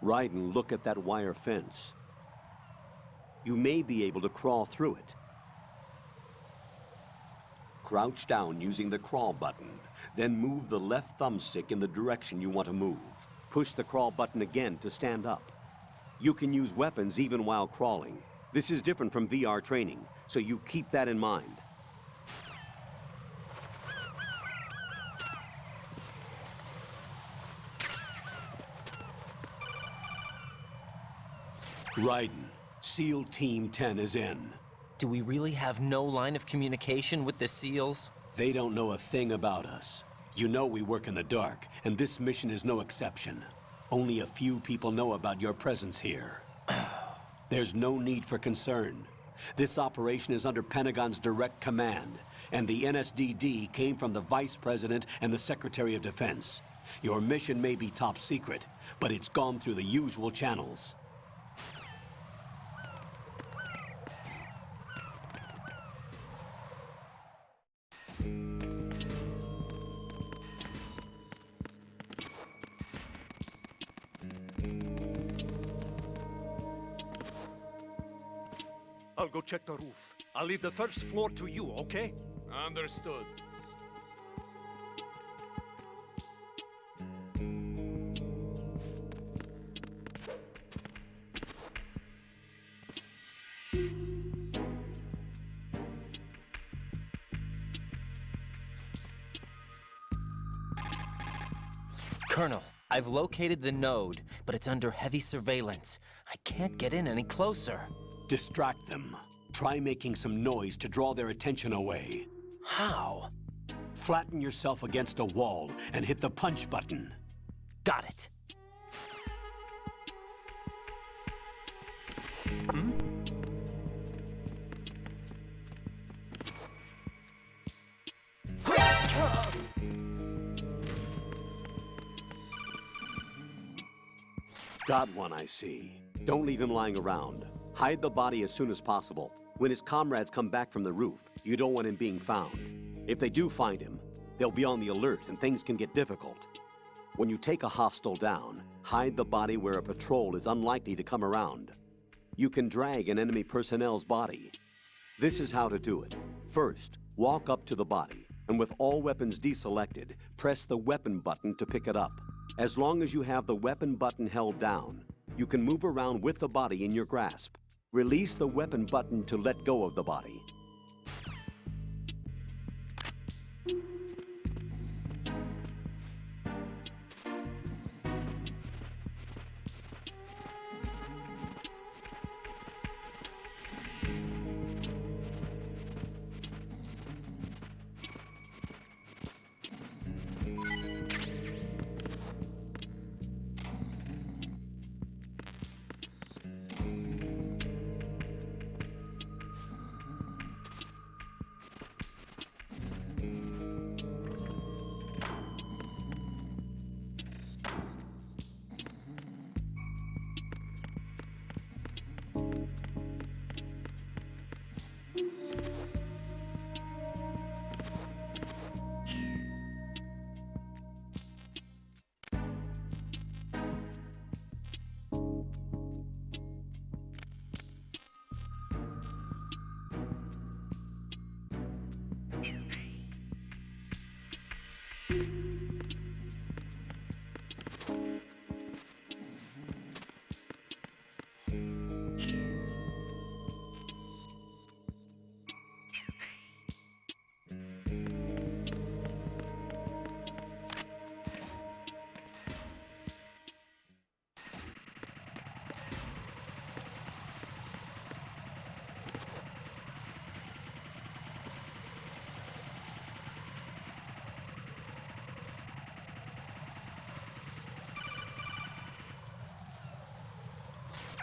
Raiden, look at that wire fence. You may be able to crawl through it. Crouch down using the crawl button, then move the left thumbstick in the direction you want to move. Push the crawl button again to stand up. You can use weapons even while crawling. This is different from VR training, so you keep that in mind. Raiden, SEAL Team 10 is in. Do we really have no line of communication with the SEALs? They don't know a thing about us. You know we work in the dark, and this mission is no exception. Only a few people know about your presence here. There's no need for concern. This operation is under Pentagon's direct command, and the NSDD came from the Vice President and the Secretary of Defense. Your mission may be top secret, but it's gone through the usual channels. I'll go check the roof. I'll leave the first floor to you, okay? Understood. Colonel, I've located the node, but it's under heavy surveillance. I can't get in any closer. Distract them. Try making some noise to draw their attention away. How? Flatten yourself against a wall and hit the punch button. Got it. Got one, I see. Don't leave him lying around. Hide the body as soon as possible. When his comrades come back from the roof, you don't want him being found. If they do find him, they'll be on the alert and things can get difficult. When you take a hostile down, hide the body where a patrol is unlikely to come around. You can drag an enemy personnel's body. This is how to do it. First, walk up to the body, and with all weapons deselected, press the weapon button to pick it up. As long as you have the weapon button held down, you can move around with the body in your grasp. Release the weapon button to let go of the body.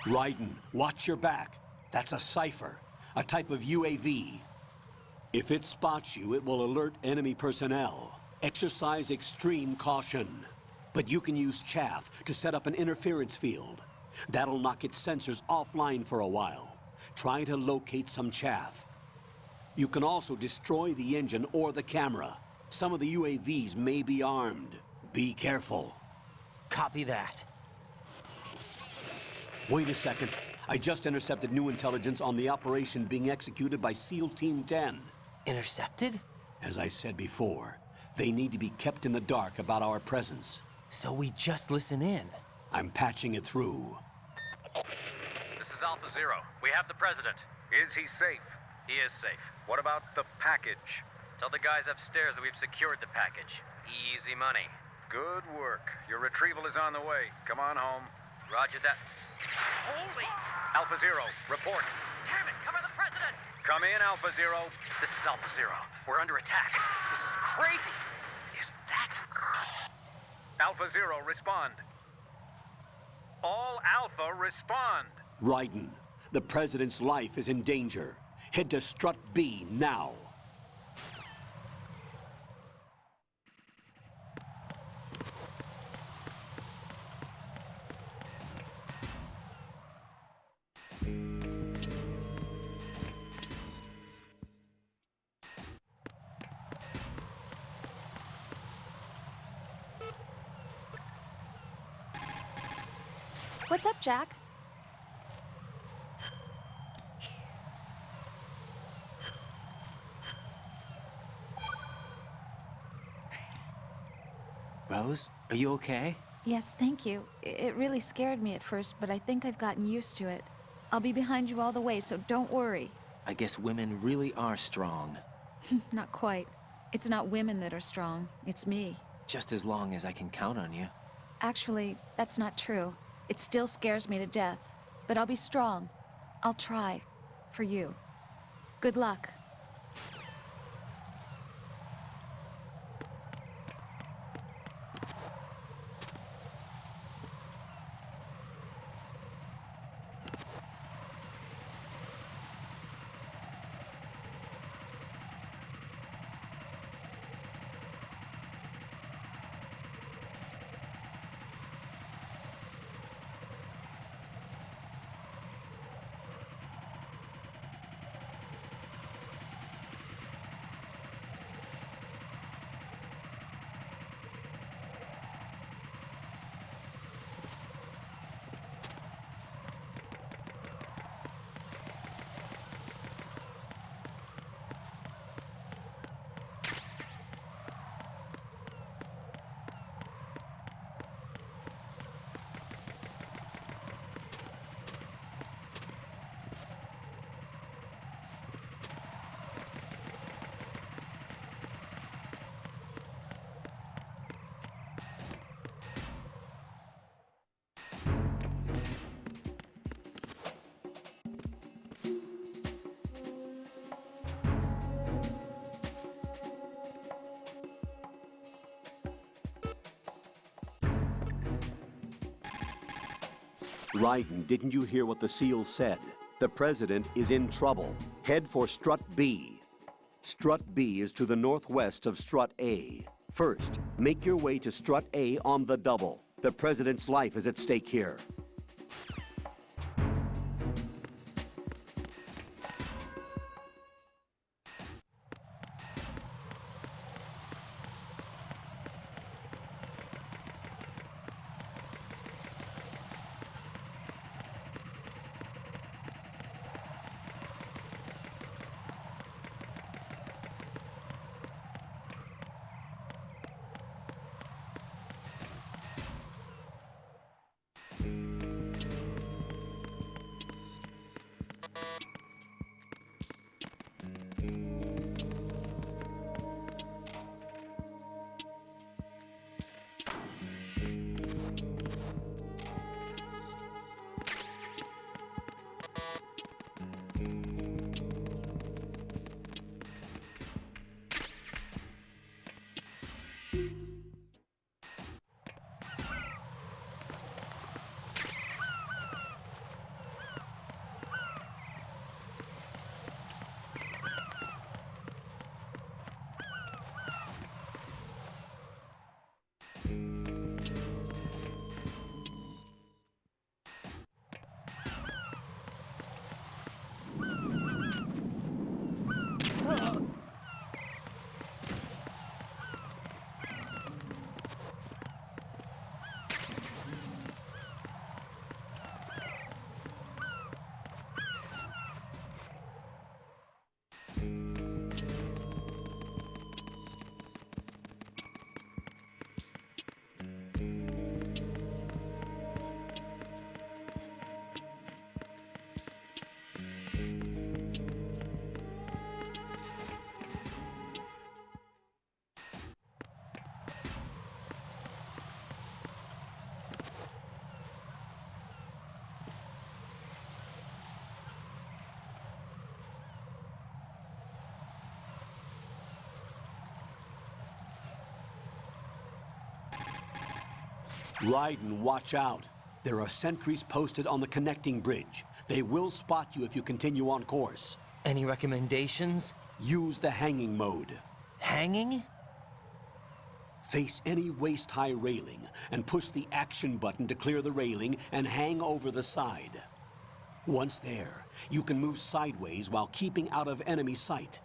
Raiden, watch your back. That's a cipher, a type of UAV. If it spots you, it will alert enemy personnel. Exercise extreme caution. But you can use chaff to set up an interference field. That'll knock its sensors offline for a while. Try to locate some chaff. You can also destroy the engine or the camera. Some of the UAVs may be armed. Be careful. Copy that. Wait a second. I just intercepted new intelligence on the operation being executed by SEAL Team 10. Intercepted? As I said before, they need to be kept in the dark about our presence. So we just listen in. I'm patching it through. This is Alpha Zero. We have the president. Is he safe? He is safe. What about the package? Tell the guys upstairs that we've secured the package. Easy money. Good work. Your retrieval is on the way. Come on home. Roger that. Holy! Alpha Zero, report. Damn it! Cover the president! Come in, Alpha Zero. This is Alpha Zero. We're under attack. This is crazy. Is that... Alpha Zero, respond. All Alpha, respond. Raiden, the president's life is in danger. Head to Strut B now. What's up, Jack? Rose, are you okay? Yes, thank you. It really scared me at first, but I think I've gotten used to it. I'll be behind you all the way, so don't worry. I guess women really are strong. Not quite. It's not women that are strong, it's me. Just as long as I can count on you. Actually, that's not true. It still scares me to death. But I'll be strong. I'll try. For you. Good luck. Raiden, didn't you hear what the SEAL said? The president is in trouble. Head for Strut B. Strut B is to the northwest of Strut A. First, make your way to Strut A on the double. The president's life is at stake here. Raiden, watch out. There are sentries posted on the connecting bridge. They will spot you if you continue on course. Any recommendations? Use the hanging mode. Hanging? Face any waist-high railing and push the action button to clear the railing and hang over the side. Once there, you can move sideways while keeping out of enemy sight.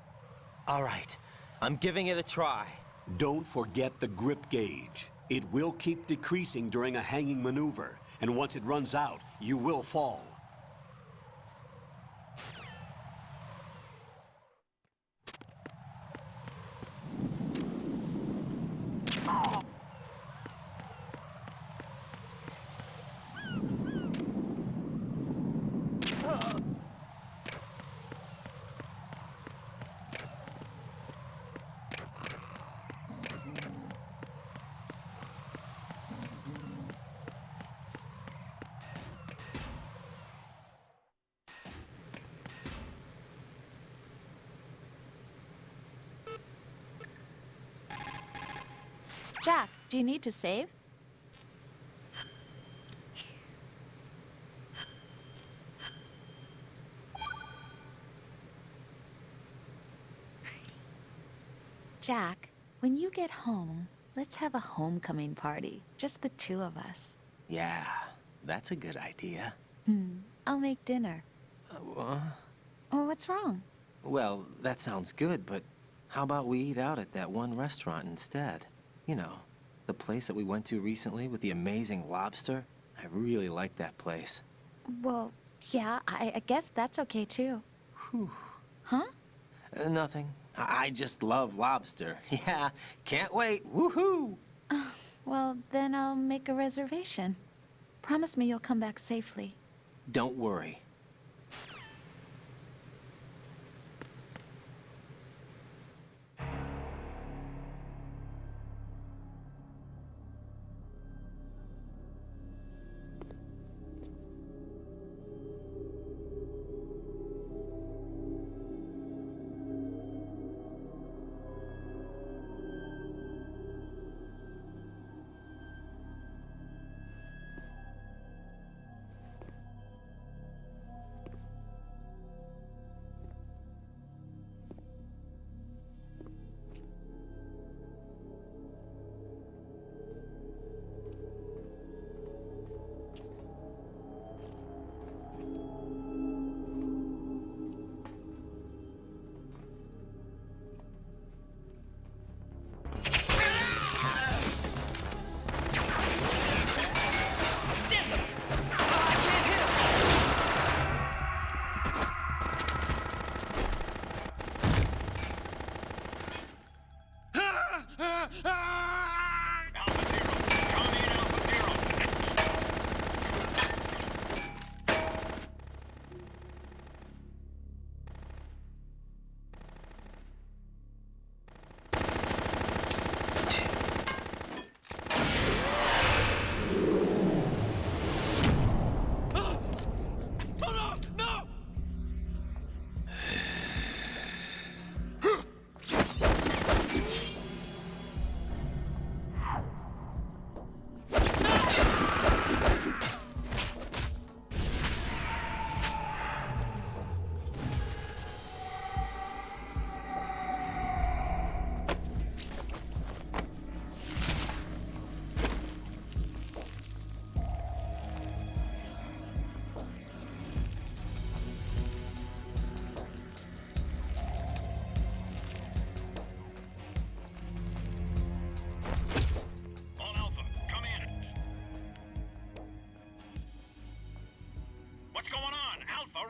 All right, I'm giving it a try. Don't forget the grip gauge. It will keep decreasing during a hanging maneuver, and once it runs out, you will fall. Jack, do you need to save? Jack, when you get home, let's have a homecoming party. Just the two of us. Yeah, that's a good idea. I'll make dinner. Oh, what's wrong? Well, that sounds good, but how about we eat out at that one restaurant instead? You know, the place that we went to recently with the amazing lobster? I really like that place. Well, yeah, I guess that's okay too. Whew. Huh? Nothing. I just love lobster. Yeah, can't wait. Woohoo! Well, then I'll make a reservation. Promise me you'll come back safely. Don't worry.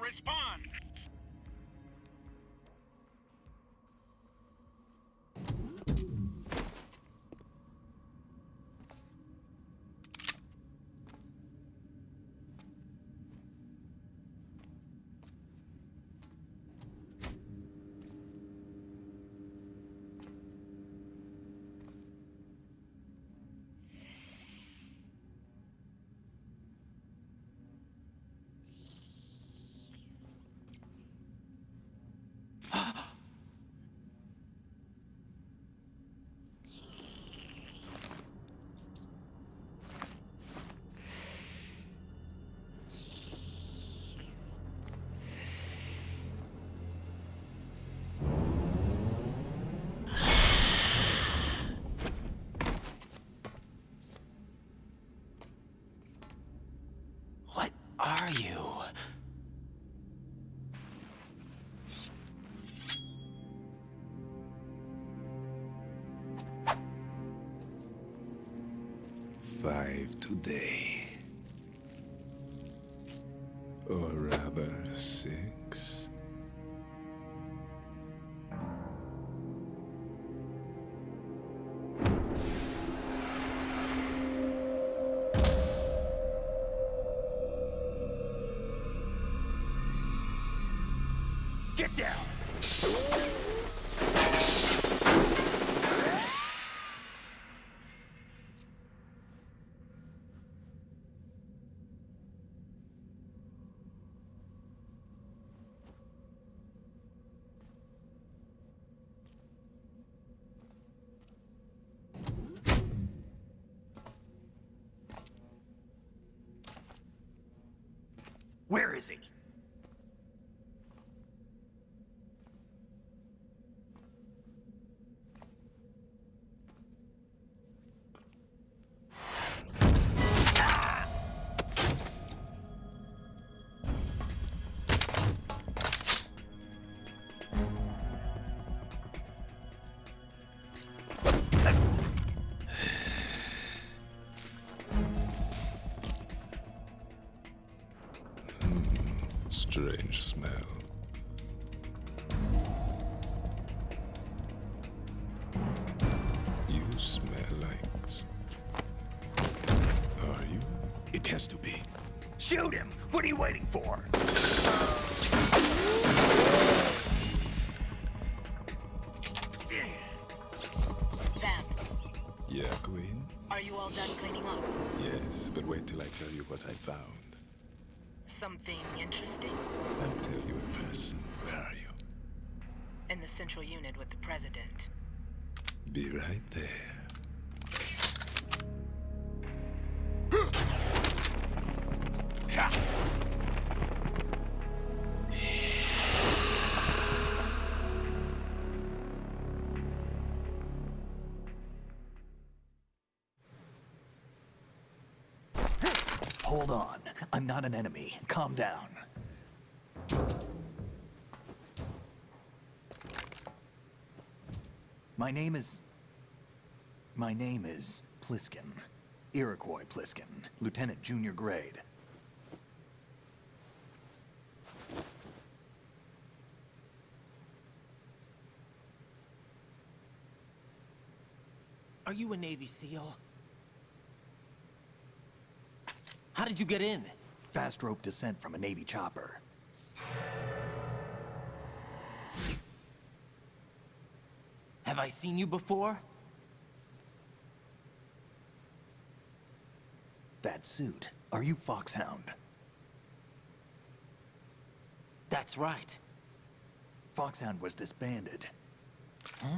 Respond! 5 today. Or rather, 6. Get down! Where is he? Strange smell. You smell like... Are you? It has to be. Shoot him! What are you waiting for? Vamp, Yeah, Queen? are you all done cleaning up? Yes, but wait till I tell you what I found. Something interesting? I'll tell you in person. Where are you? In the central unit with the president. Be right there. Hold on. I'm not an enemy. Calm down. My name is Pliskin. Iroquois Pliskin. Lieutenant Junior Grade. Are you a Navy SEAL? How did you get in? Fast rope descent from a Navy chopper. Have I seen you before? That suit. Are you Foxhound? That's right. Foxhound was disbanded. Huh?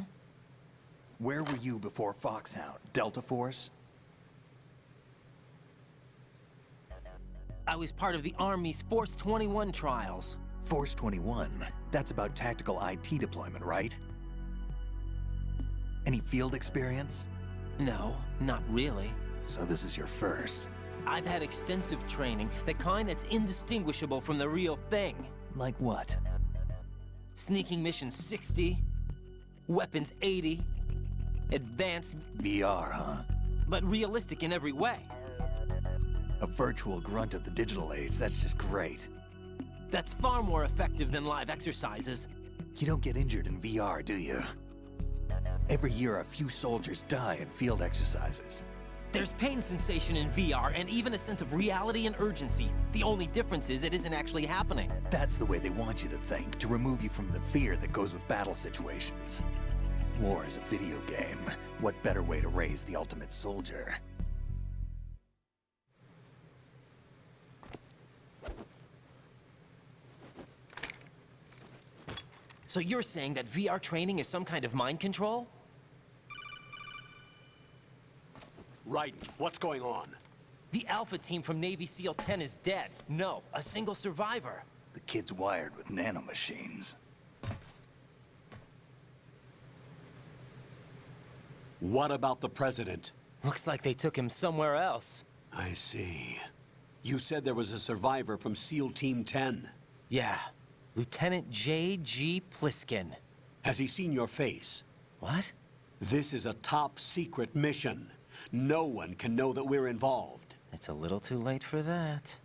Where were you before Foxhound? Delta Force? I was part of the Army's Force 21 trials. Force 21? That's about tactical IT deployment, right? Any field experience? No, not really. So this is your first. I've had extensive training, the kind that's indistinguishable from the real thing. Like what? Sneaking mission 60, weapons 80, advanced, VR, huh? but realistic in every way. A virtual grunt of the digital age, that's just great. That's far more effective than live exercises. You don't get injured in VR, do you? Every year, a few soldiers die in field exercises. There's pain sensation in VR and even a sense of reality and urgency. The only difference is it isn't actually happening. That's the way they want you to think, to remove you from the fear that goes with battle situations. War is a video game. What better way to raise the ultimate soldier? So you're saying that VR training is some kind of mind control? Raiden, what's going on? The Alpha team from Navy SEAL 10 is dead. No, a single survivor. The kid's wired with nanomachines. What about the president? Looks like they took him somewhere else. I see. You said there was a survivor from SEAL Team 10. Yeah, Lieutenant J.G. Pliskin. Has he seen your face? What? This is a top secret mission. No one can know that we're involved. It's a little too late for that.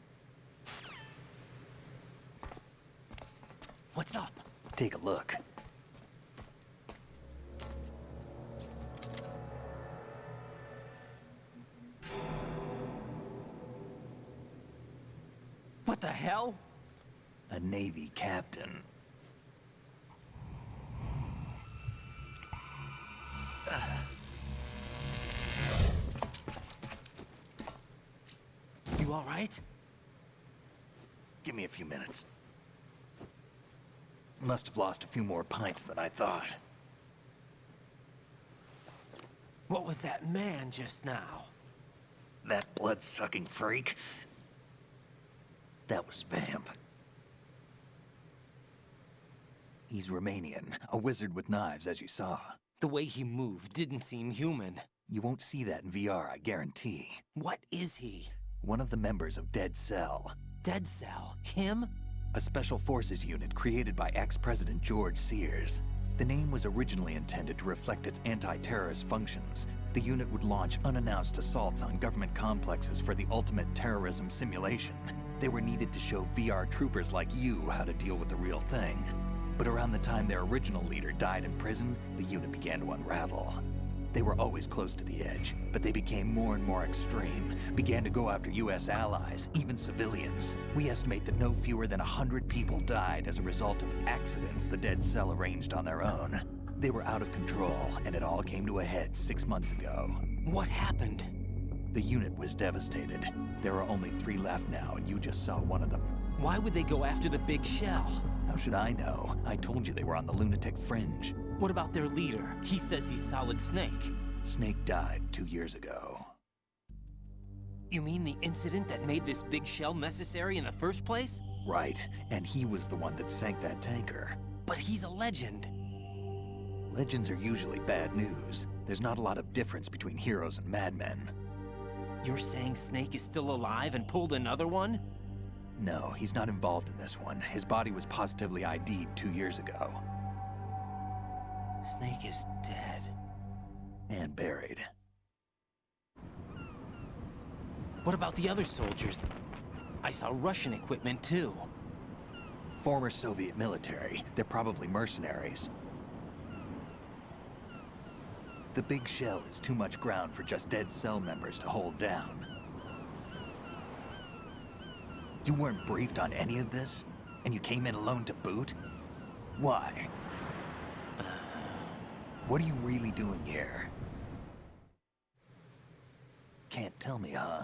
What's up? Take a look. What the hell? A Navy captain. You all right? Give me a few minutes. Must have lost a few more pints than I thought. What was that man just now? That blood-sucking freak? That was Vamp. He's Romanian, a wizard with knives, as you saw. The way he moved didn't seem human. You won't see that in VR, I guarantee. What is he? One of the members of Dead Cell. Dead Cell? Him? A special forces unit created by ex-President George Sears. The name was originally intended to reflect its anti-terrorist functions. The unit would launch unannounced assaults on government complexes for the ultimate terrorism simulation. They were needed to show VR troopers like you how to deal with the real thing. But around the time their original leader died in prison, the unit began to unravel. They were always close to the edge, but they became more and more extreme, began to go after US allies, even civilians. We estimate that no fewer than 100 people died as a result of accidents the Dead Cell arranged on their own. They were out of control, and it all came to a head 6 months ago. What happened? The unit was devastated. There are only 3 left now, and you just saw one of them. Why would they go after the big shell? How should I know? I told you they were on the lunatic fringe. What about their leader? He says he's Solid Snake. Snake died 2 years ago. You mean the incident that made this big shell necessary in the first place? Right, and he was the one that sank that tanker. But he's a legend. Legends are usually bad news. There's not a lot of difference between heroes and madmen. You're saying Snake is still alive and pulled another one? No, he's not involved in this one. His body was positively ID'd 2 years ago. Snake is dead. And buried. What about the other soldiers? I saw Russian equipment too. Former Soviet military. They're probably mercenaries. The big shell is too much ground for just Dead Cell members to hold down. You weren't briefed on any of this? And you came in alone to boot? Why? What are you really doing here? Can't tell me, huh?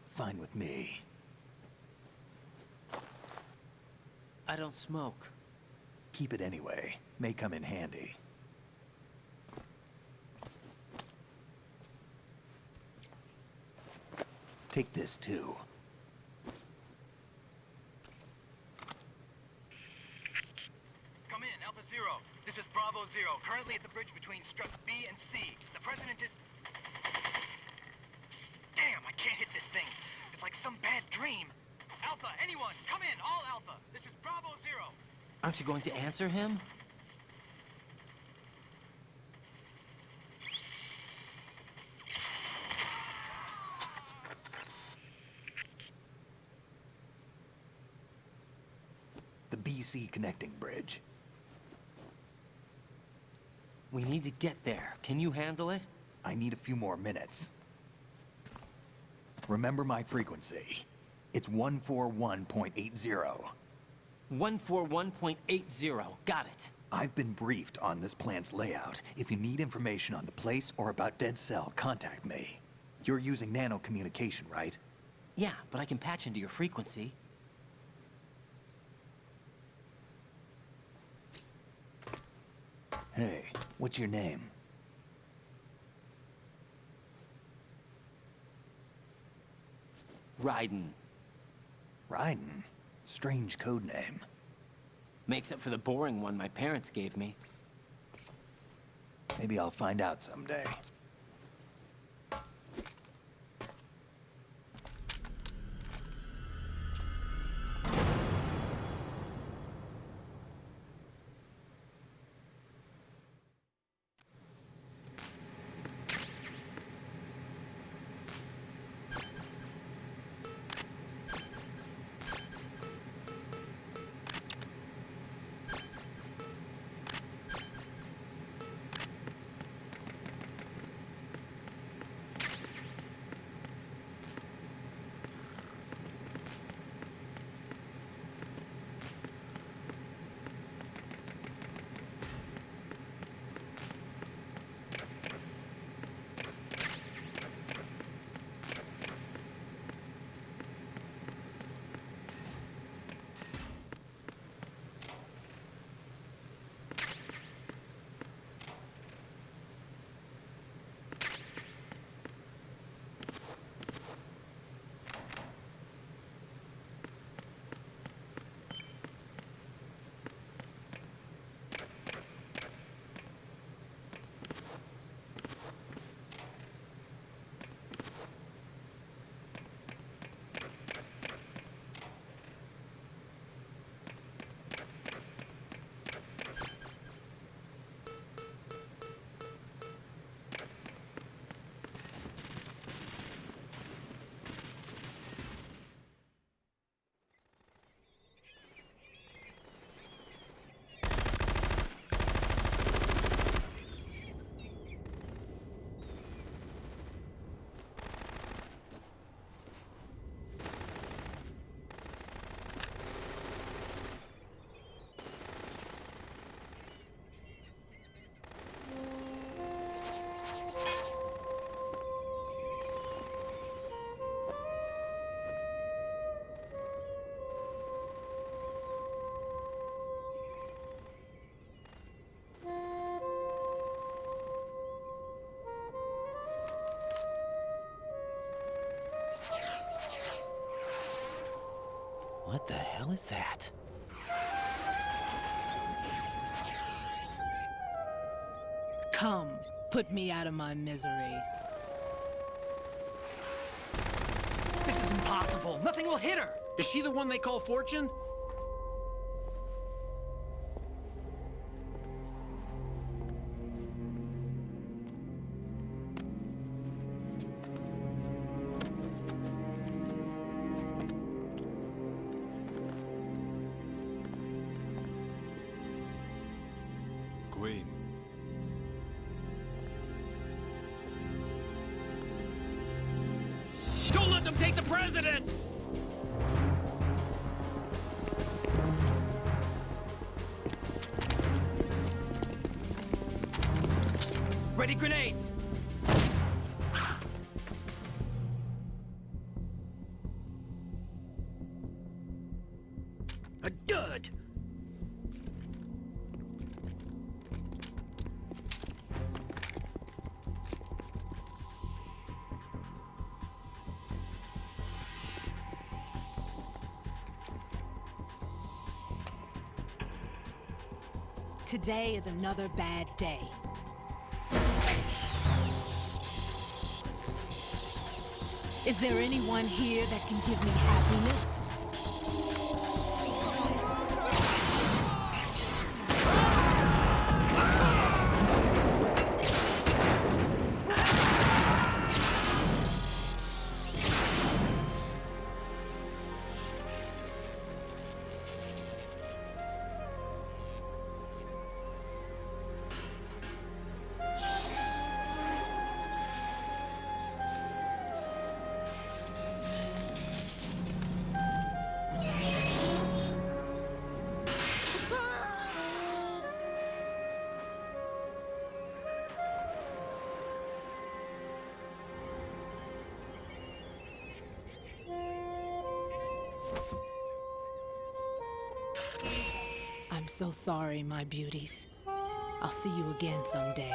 Fine with me. I don't smoke. Keep it anyway. May come in handy. Take this too. Come in, Alpha Zero. This is Bravo Zero, currently at the bridge between struts B and C. The President is... Damn, I can't hit this thing. It's like some bad dream. Alpha, anyone, come in, all Alpha. This is Bravo Zero. Aren't you going to answer him? The BC connecting bridge. We need to get there. Can you handle it? I need a few more minutes. Remember my frequency. It's 141.80. 141.80. Got it. I've been briefed on this plant's layout. If you need information on the place or about Dead Cell, contact me. You're using nano-communication, right? Yeah, but I can patch into your frequency. Hey, what's your name? Raiden. Raiden? Strange code name. Makes up for the boring one my parents gave me. Maybe I'll find out someday. hell is that? Come, put me out of my misery. This is impossible. Nothing will hit her. Is she the one they call Fortune? Queen. Don't let them take the president! Ready grenades. A dud! Today is another bad day. Is there anyone here that can give me happiness? I'm so sorry, my beauties. I'll see you again someday.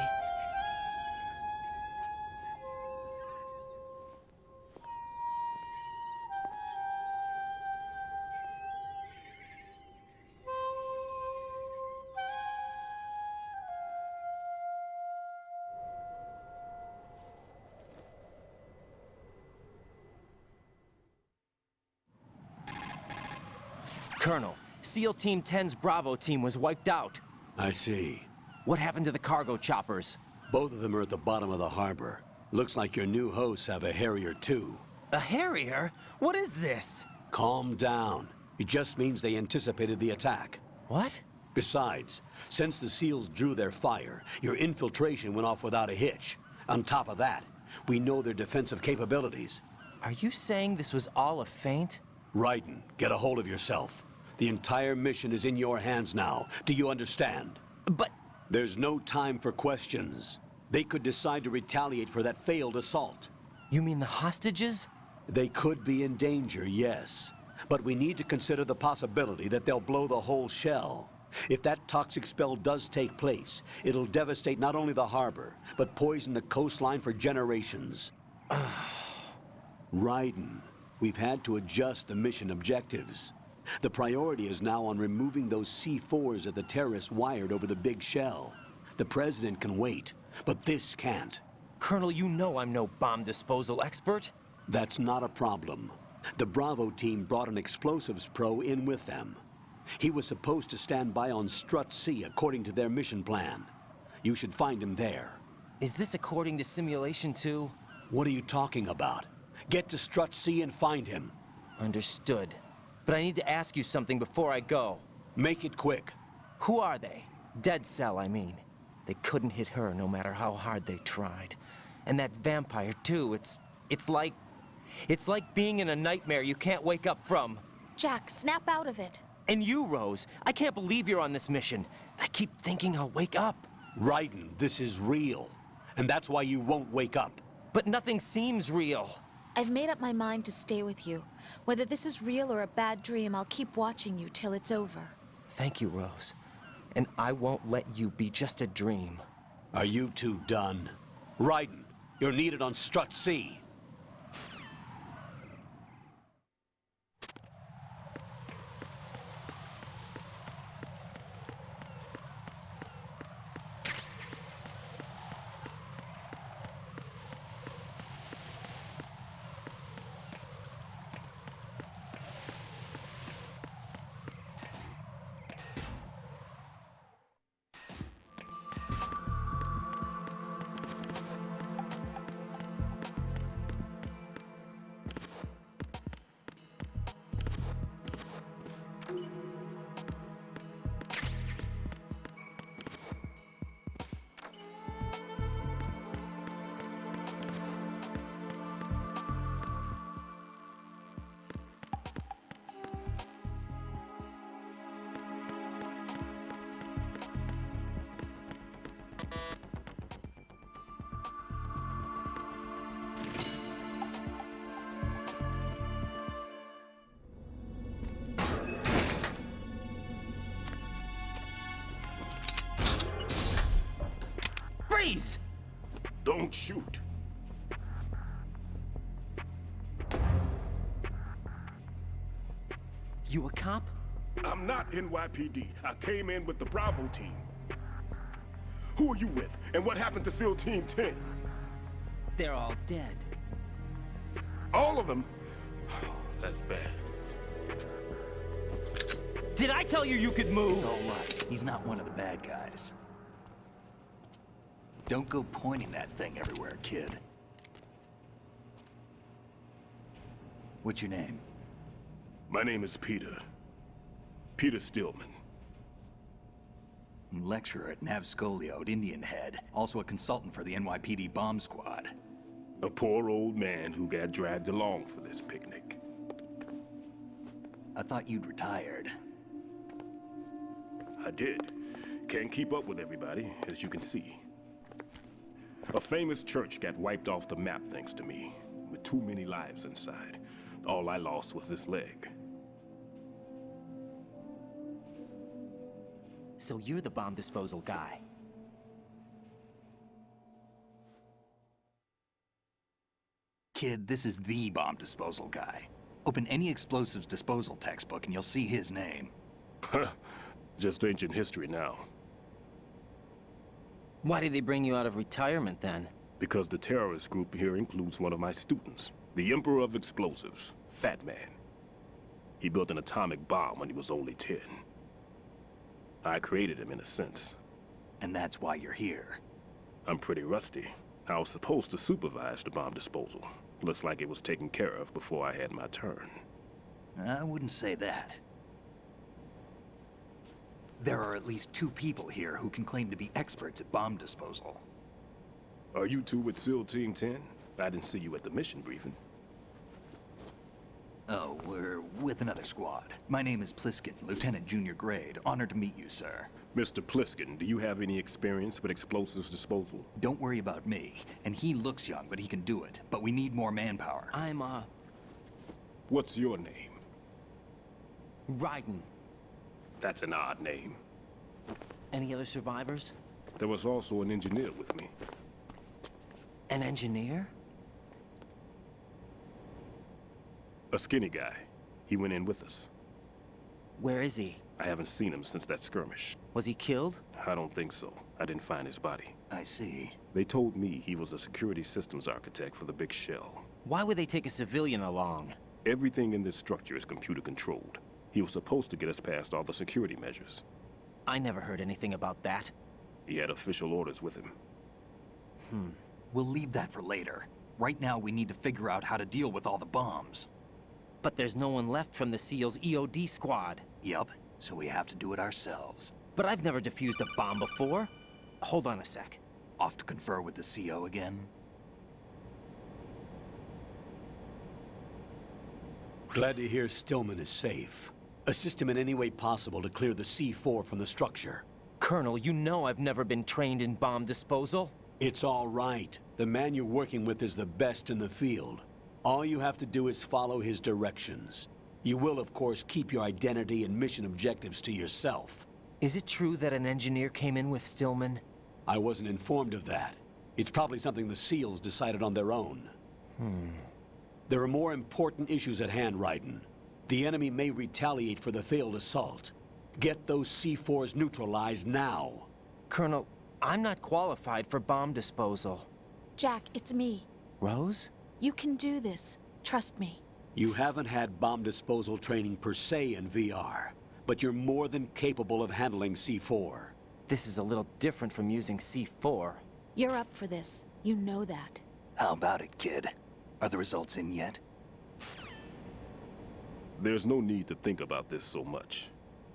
Colonel, SEAL Team 10's Bravo team was wiped out. I see. What happened to the cargo choppers? Both of them are at the bottom of the harbor. Looks like your new hosts have a Harrier too. A Harrier? What is this? Calm down. It just means they anticipated the attack. What? Besides, since the SEALs drew their fire, your infiltration went off without a hitch. On top of that, we know their defensive capabilities. Are you saying this was all a feint? Raiden, get a hold of yourself. The entire mission is in your hands now. Do you understand? But... There's no time for questions. They could decide to retaliate for that failed assault. You mean the hostages? They could be in danger, yes. But we need to consider the possibility that they'll blow the whole shell. If that toxic spell does take place, it'll devastate not only the harbor, but poison the coastline for generations. Raiden, we've had to adjust the mission objectives. The priority is now on removing those C4s that the terrorists wired over the big shell. The president can wait, but this can't. Colonel, you know I'm no bomb disposal expert. That's not a problem. The Bravo team brought an explosives pro in with them. He was supposed to stand by on Strut C according to their mission plan. You should find him there. Is this according to Simulation 2? What are you talking about? Get to Strut C and find him. Understood. But I need to ask you something before I go. Make it quick. Who are they? Dead Cell, I mean. They couldn't hit her no matter how hard they tried. And that vampire, too, it's like being in a nightmare you can't wake up from. Jack, snap out of it. And you, Rose, I can't believe you're on this mission. I keep thinking I'll wake up. Raiden, this is real. And that's why you won't wake up. But nothing seems real. I've made up my mind to stay with you. Whether this is real or a bad dream, I'll keep watching you till it's over. Thank you, Rose. And I won't let you be just a dream. Are you two done? Raiden, you're needed on Strut C. Freeze! Don't shoot. You a cop? I'm not NYPD. I came in with the Bravo team. Who are you with? And what happened to SEAL Team 10? They're all dead. All of them? That's bad. Did I tell you you could move? It's all right. He's not one of the bad guys. Don't go pointing that thing everywhere, kid. What's your name? My name is Peter. Peter Stillman. Lecturer at Nav Scolio at Indian Head. Also a consultant for the NYPD bomb squad. A poor old man who got dragged along for this picnic. I thought you'd retired. I did. Can't keep up with everybody, as you can see. A famous church got wiped off the map thanks to me, with too many lives inside. All I lost was this leg. So you're the bomb disposal guy. Kid, this is the bomb disposal guy. Open any explosives disposal textbook and you'll see his name. Just ancient history now. Why did they bring you out of retirement then? Because the terrorist group here includes one of my students, the Emperor of Explosives, Fat Man. He built an atomic bomb when he was only 10. I created him in a sense. And that's why you're here. I'm pretty rusty. I was supposed to supervise the bomb disposal. Looks like it was taken care of before I had my turn. I wouldn't say that. There are at least 2 people here who can claim to be experts at bomb disposal. Are you two with SEAL Team 10? I didn't see you at the mission briefing. Oh, we're with another squad. My name is Pliskin, Lieutenant Junior Grade. Honored to meet you, sir. Mr. Pliskin, do you have any experience with explosives disposal? Don't worry about me. And he looks young, but he can do it. But we need more manpower. I'm, What's your name? Raiden. That's an odd name. Any other survivors? There was also an engineer with me. An engineer? A skinny guy. He went in with us. Where is he? I haven't seen him since that skirmish. Was he killed? I don't think so. I didn't find his body. I see. They told me he was a security systems architect for the big shell. Why would they take a civilian along? Everything in this structure is computer controlled. He was supposed to get us past all the security measures. I never heard anything about that. He had official orders with him. We'll leave that for later. Right now, we need to figure out how to deal with all the bombs. But there's no one left from the SEAL's EOD squad. Yup, so we have to do it ourselves. But I've never defused a bomb before. Hold on a sec. Off to confer with the CO again? Glad to hear Stillman is safe. Assist him in any way possible to clear the C4 from the structure. Colonel, you know I've never been trained in bomb disposal. It's all right. The man you're working with is the best in the field. All you have to do is follow his directions. You will, of course, keep your identity and mission objectives to yourself. Is it true that an engineer came in with Stillman? I wasn't informed of that. It's probably something the SEALs decided on their own. There are more important issues at hand, Raiden. The enemy may retaliate for the failed assault. Get those C4s neutralized now. Colonel, I'm not qualified for bomb disposal. Jack, it's me. Rose? You can do this. Trust me. You haven't had bomb disposal training per se in VR, but you're more than capable of handling C4. This is a little different from using C4. You're up for this. You know that. How about it, kid? Are the results in yet? There's no need to think about this so much.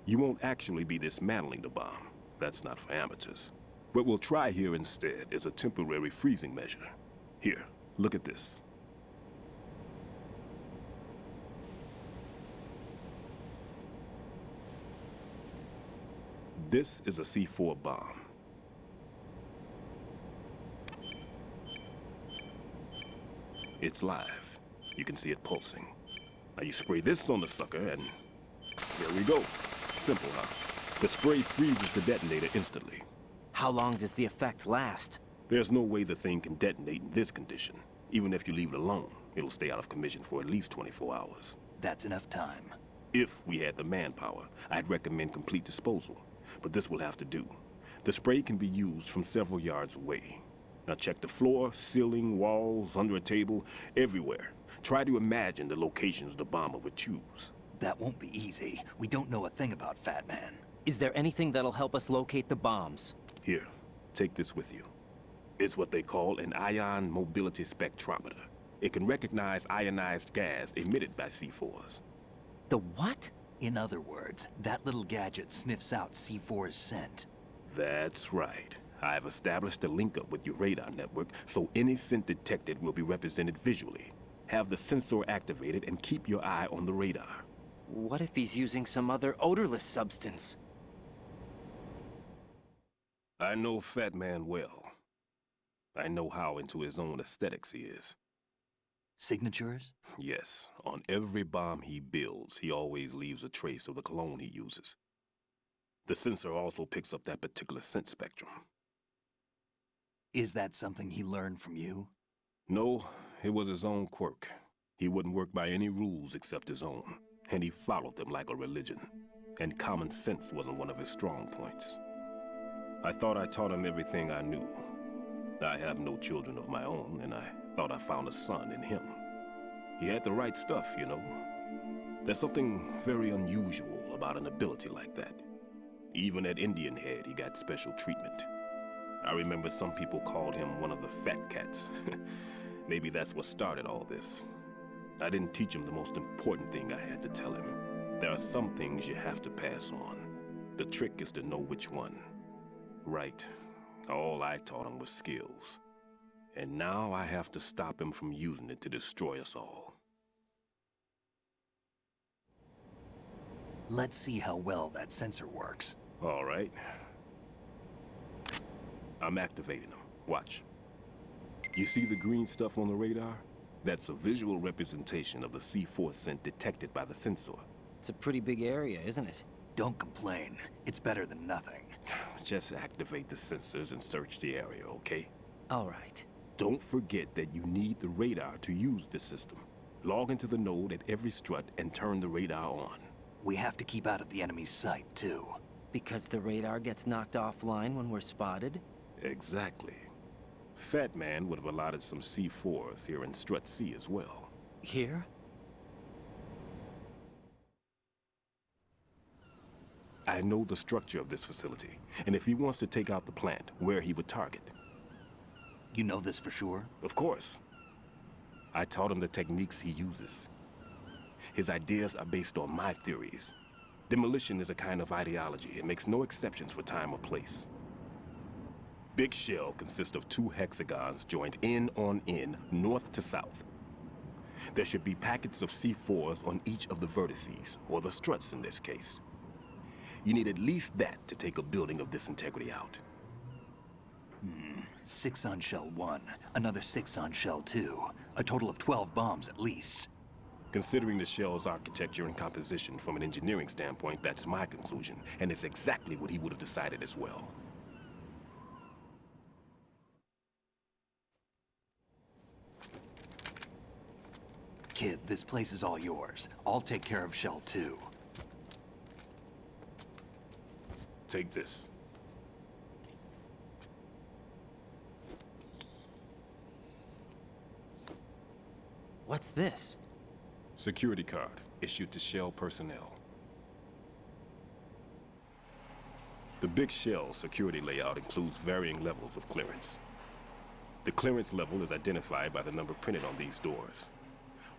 You won't actually be dismantling the bomb. That's not for amateurs. What we'll try here instead is a temporary freezing measure. Here, look at this. This is a C4 bomb. It's live. You can see it pulsing. Now you spray this on the sucker and there we go. Simple, huh? The spray freezes the detonator instantly. How long does the effect last? There's no way the thing can detonate in this condition. Even if you leave it alone, it'll stay out of commission for at least 24 hours. That's enough time. If we had the manpower, I'd recommend complete disposal. But this will have to do. The spray can be used from several yards away. Now check the floor, ceiling, walls, under a table, everywhere. Try to imagine the locations the bomber would choose. That won't be easy. We don't know a thing about Fat Man. Is there anything that'll help us locate the bombs? Here, take this with you. It's what they call an ion mobility spectrometer. It can recognize ionized gas emitted by C4s. The what? In other words, that little gadget sniffs out C4's scent. That's right. I've established a link up with your radar network, so any scent detected will be represented visually. Have the sensor activated and keep your eye on the radar. What if he's using some other odorless substance? I know Fat Man well. I know how into his own aesthetics he is. Signatures? Yes, on every bomb he builds, he always leaves a trace of the cologne he uses. The sensor also picks up that particular scent spectrum. Is that something he learned from you? No, it was his own quirk. He wouldn't work by any rules except his own, and he followed them like a religion. And common sense wasn't one of his strong points. I thought I taught him everything I knew. I have no children of my own, and I thought I found a son in him. He had the right stuff, you know. There's something very unusual about an ability like that. Even at Indian Head, he got special treatment. I remember some people called him one of the fat cats. Maybe that's what started all this. I didn't teach him the most important thing I had to tell him. There are some things you have to pass on. The trick is to know which one. Right. All I taught him was skills. And now I have to stop him from using it to destroy us all. Let's see how well that sensor works. All right. I'm activating them. Watch. You see the green stuff on the radar? That's a visual representation of the C4 scent detected by the sensor. It's a pretty big area, isn't it? Don't complain. It's better than nothing. Just activate the sensors and search the area, okay? All right. Don't forget that you need the radar to use this system. Log into the node at every strut and turn the radar on. We have to keep out of the enemy's sight, too. Because the radar gets knocked offline when we're spotted? Exactly. Fat Man would have allotted some C4s here in Strut C as well. Here? I know the structure of this facility, and if he wants to take out the plant, where he would target. You know this for sure? Of course. I taught him the techniques he uses. His ideas are based on my theories. Demolition is a kind of ideology. It makes no exceptions for time or place. Big Shell consists of 2 hexagons joined end on end, north to south. There should be packets of C4s on each of the vertices, or the struts in this case. You need at least that to take a building of this integrity out. 6 on Shell 1, another 6 on Shell 2. A total of 12 bombs at least. Considering the shell's architecture and composition from an engineering standpoint, that's my conclusion, and it's exactly what he would have decided as well. Kid, this place is all yours. I'll take care of Shell 2. Take this. What's this? Security card, issued to Shell personnel. The Big Shell security layout includes varying levels of clearance. The clearance level is identified by the number printed on these doors.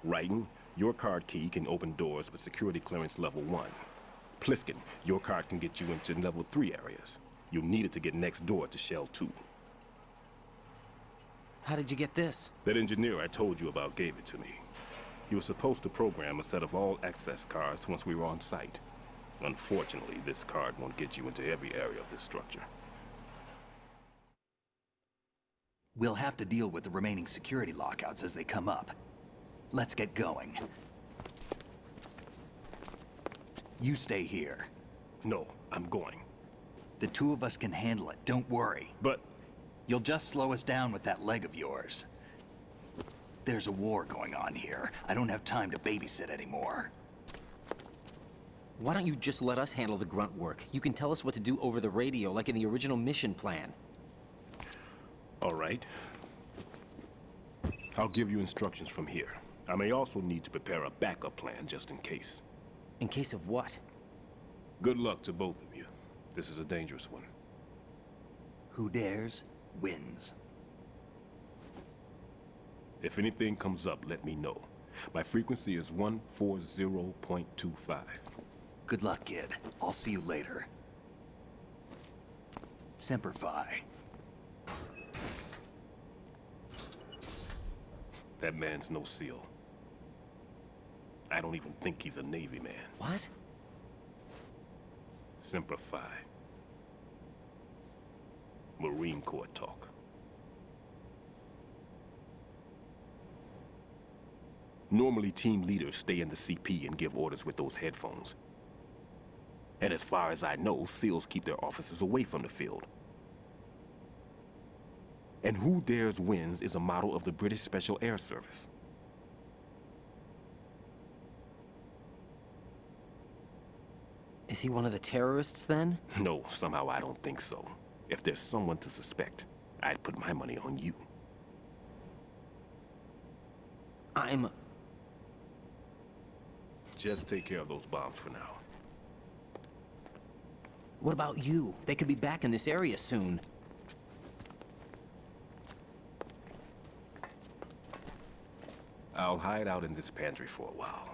Raiden, your card key can open doors with security clearance level 1. Pliskin, your card can get you into level 3 areas. You'll need it to get next door to Shell 2. How did you get this? That engineer I told you about gave it to me. He was supposed to program a set of all access cards once we were on site. Unfortunately, this card won't get you into every area of this structure. We'll have to deal with the remaining security lockouts as they come up. Let's get going. You stay here. No, I'm going. The 2 of us can handle it, don't worry. But You'll just slow us down with that leg of yours. There's a war going on here. I don't have time to babysit anymore. Why don't you just let us handle the grunt work? You can tell us what to do over the radio, like in the original mission plan. All right. I'll give you instructions from here. I may also need to prepare a backup plan just in case. In case of what? Good luck to both of you. This is a dangerous one. Who dares, wins. If anything comes up, let me know. My frequency is 140.25. Good luck, kid. I'll see you later. Semper Fi. That man's no SEAL. I don't even think he's a Navy man. What? Semper Fi. Marine Corps talk. Normally, team leaders stay in the CP and give orders with those headphones. And as far as I know, SEALs keep their officers away from the field. And Who Dares Wins is a model of the British Special Air Service. Is he one of the terrorists, then? No, somehow I don't think so. If there's someone to suspect, I'd put my money on you. Just take care of those bombs for now. What about you? They could be back in this area soon. I'll hide out in this pantry for a while.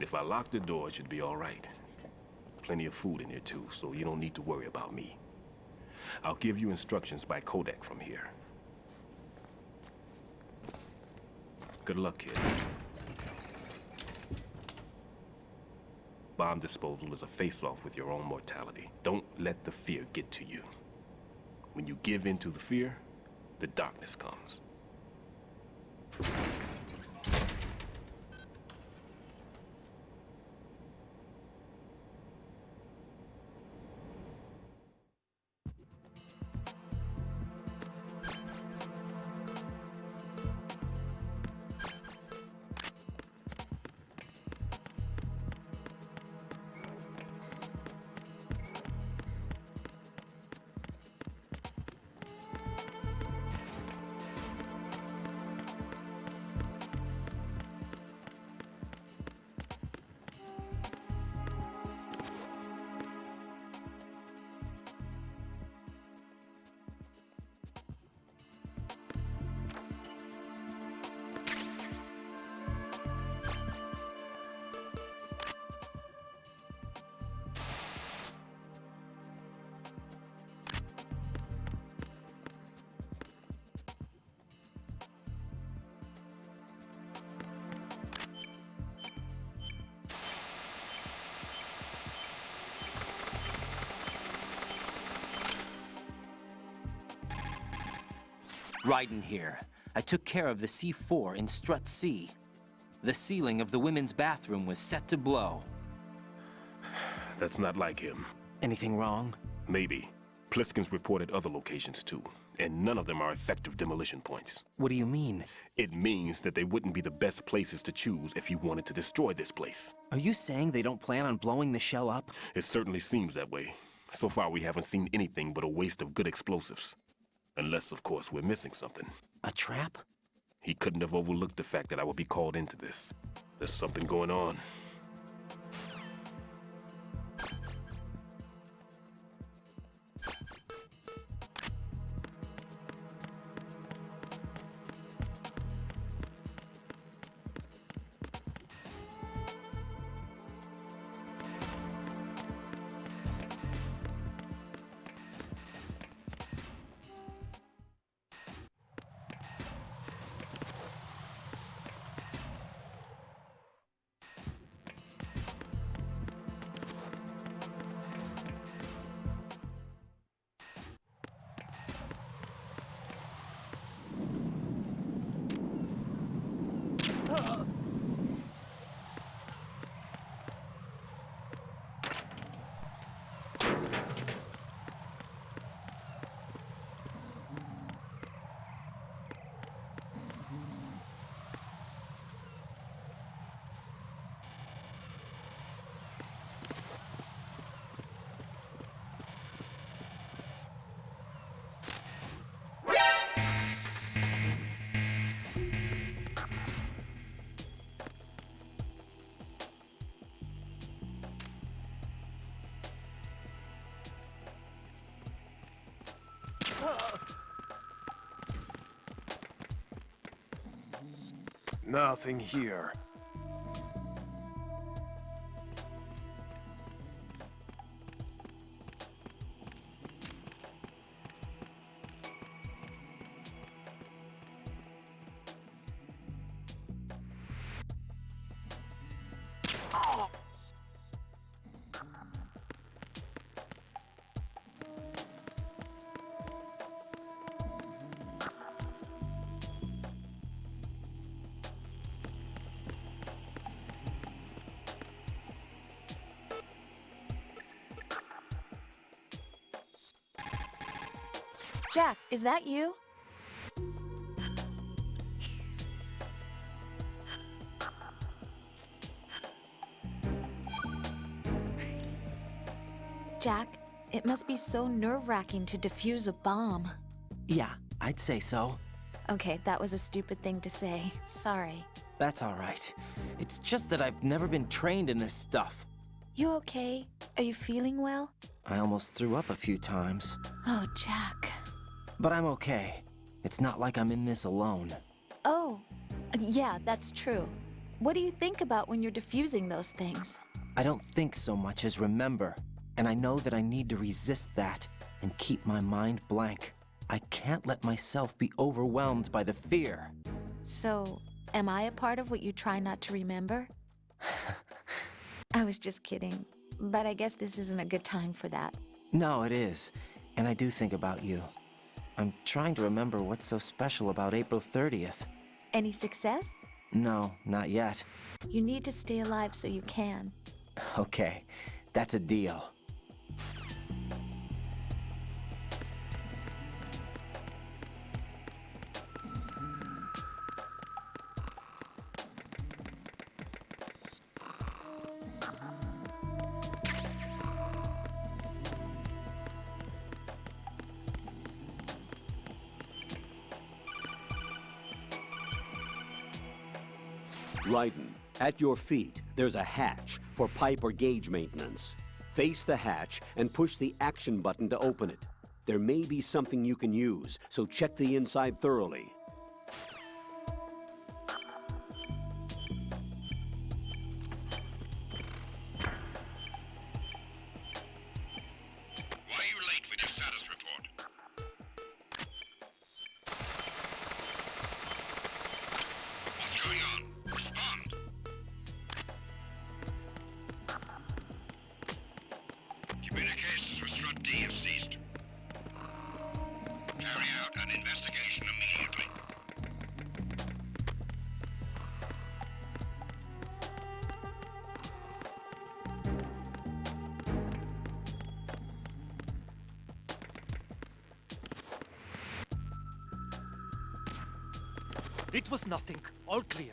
If I lock the door, it should be all right. Plenty of food in here too, so you don't need to worry about me. I'll give you instructions by Kodak from here. Good luck, kid. Bomb disposal is a face-off with your own mortality. Don't let the fear get to you. When you give in to the fear, the darkness comes. Raiden here. I took care of the C4 in Strut C. The ceiling of the women's bathroom was set to blow. That's not like him. Anything wrong? Maybe. Pliskin's reported other locations too, and none of them are effective demolition points. What do you mean? It means that they wouldn't be the best places to choose if you wanted to destroy this place. Are you saying they don't plan on blowing the shell up? It certainly seems that way. So far, we haven't seen anything but a waste of good explosives. Unless, of course, we're missing something. A trap? He couldn't have overlooked the fact that I would be called into this. There's something going on. Nothing here. Jack, is that you? Jack, it must be so nerve-wracking to defuse a bomb. Yeah, I'd say so. Okay, that was a stupid thing to say. Sorry. That's all right. It's just that I've never been trained in this stuff. You okay? Are you feeling well? I almost threw up a few times. Oh, Jack. But I'm okay. It's not like I'm in this alone. Oh, yeah, that's true. What do you think about when you're defusing those things? I don't think so much as remember. And I know that I need to resist that and keep my mind blank. I can't let myself be overwhelmed by the fear. So, am I a part of what you try not to remember? I was just kidding. But I guess this isn't a good time for that. No, it is. And I do think about you. I'm trying to remember what's so special about April 30th. Any success? No, not yet. You need to stay alive so you can. Okay, that's a deal. Raiden, at your feet, there's a hatch for pipe or gauge maintenance. Face the hatch and push the action button to open it. There may be something you can use, so check the inside thoroughly. Why are you late with your status report? What's going on? Respond! Communications with Strut D have ceased. Carry out an investigation immediately. It was nothing. All clear.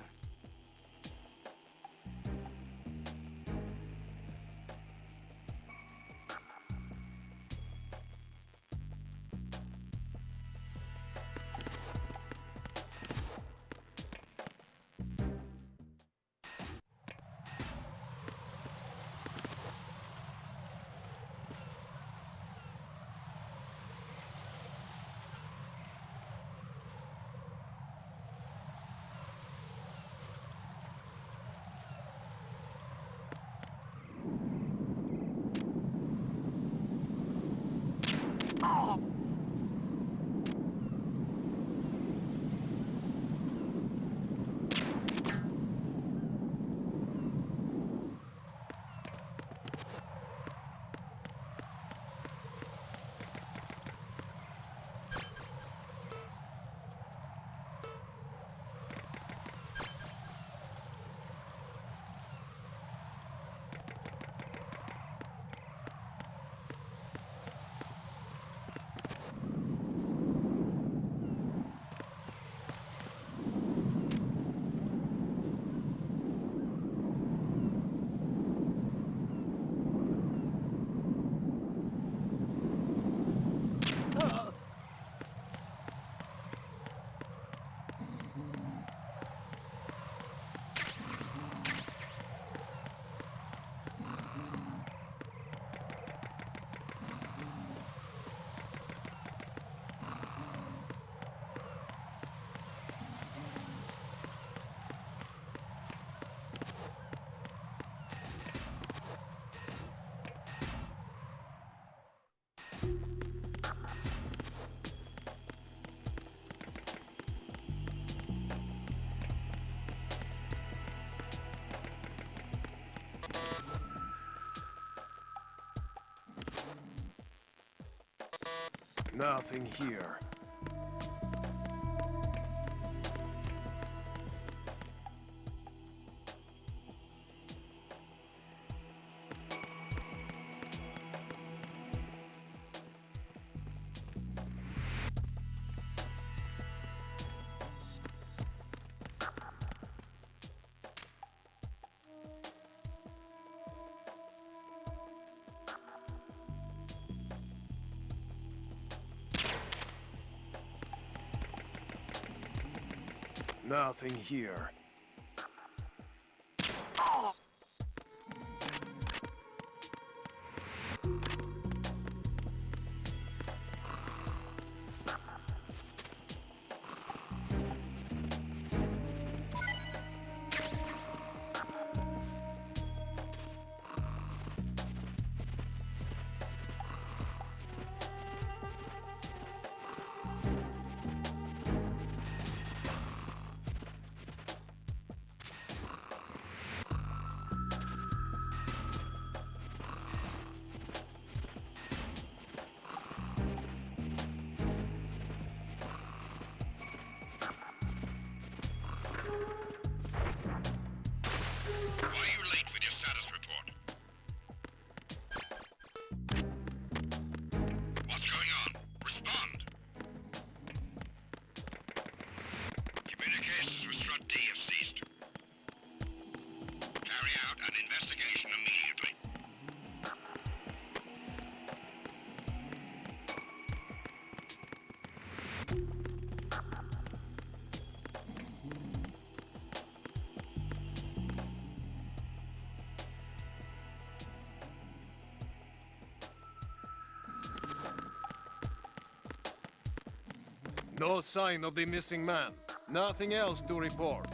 Nothing here. Nothing here. No sign of the missing man. Nothing else to report.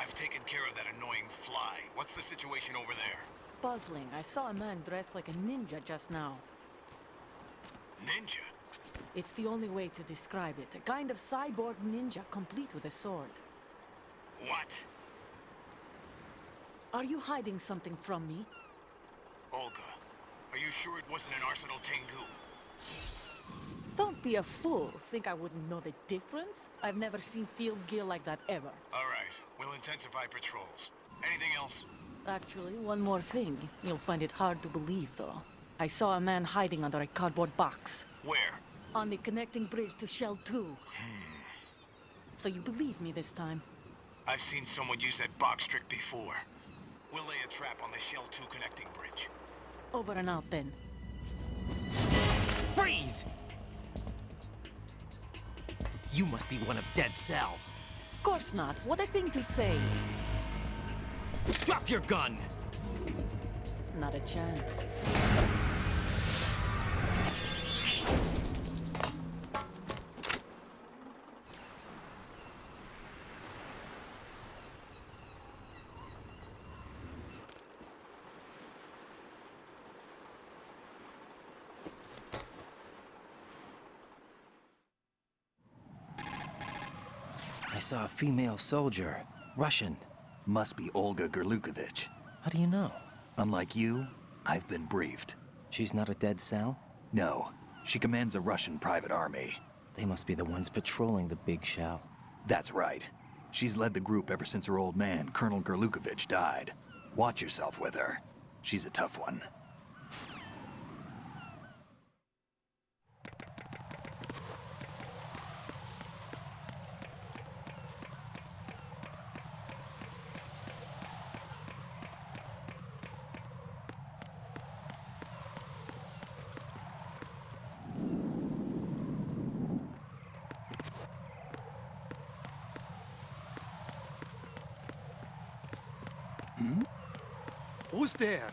I've taken care of that annoying fly. What's the situation over there? Puzzling. I saw a man dressed like a ninja just now. Ninja? It's the only way to describe it. A kind of cyborg ninja, complete with a sword. What? Are you hiding something from me? Olga, are you sure it wasn't an Arsenal Tengu? Don't be a fool. Think I wouldn't know the difference? I've never seen field gear like that ever. All right, we'll intensify patrols. Anything else? Actually, one more thing. You'll find it hard to believe, though. I saw a man hiding under a cardboard box. Where? On the connecting bridge to Shell 2. So you believe me this time? I've seen someone use that box trick before. We'll lay a trap on the Shell 2 connecting bridge. Over and out, then. Freeze! You must be one of Dead Cell. Of course not. What a thing to say. Drop your gun! Not a chance. I saw a female soldier. Russian. Must be Olga Gerlukovich. How do you know? Unlike you, I've been briefed. She's not a Dead Cell? No, she commands a Russian private army. They must be the ones patrolling the big shell. That's right. She's led the group ever since her old man, Colonel Gerlukovich, died. Watch yourself with her. She's a tough one. Who's there?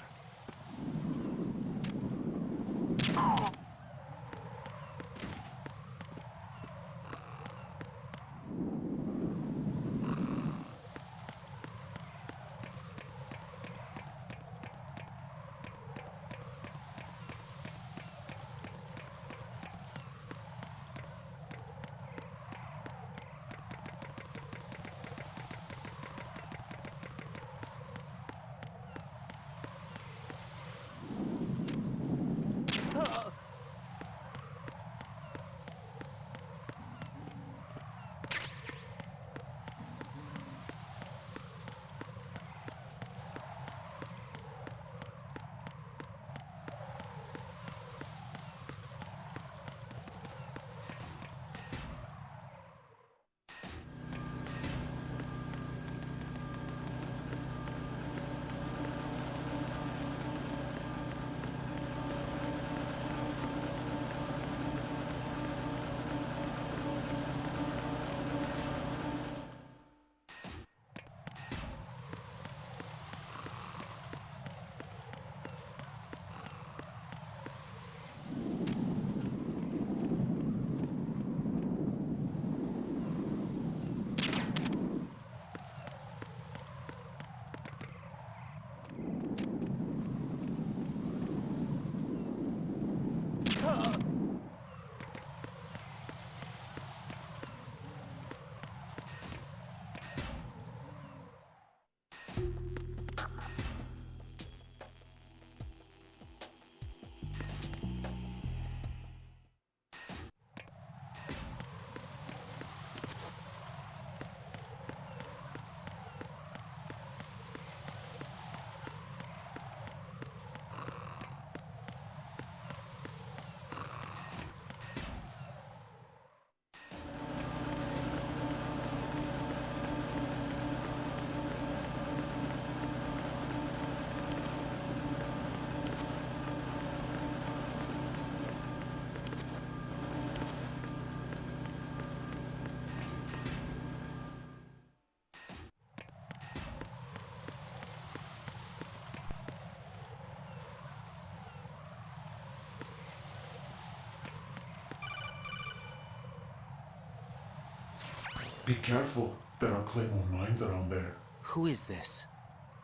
Be careful. There are Claymore mines around there. Who is this?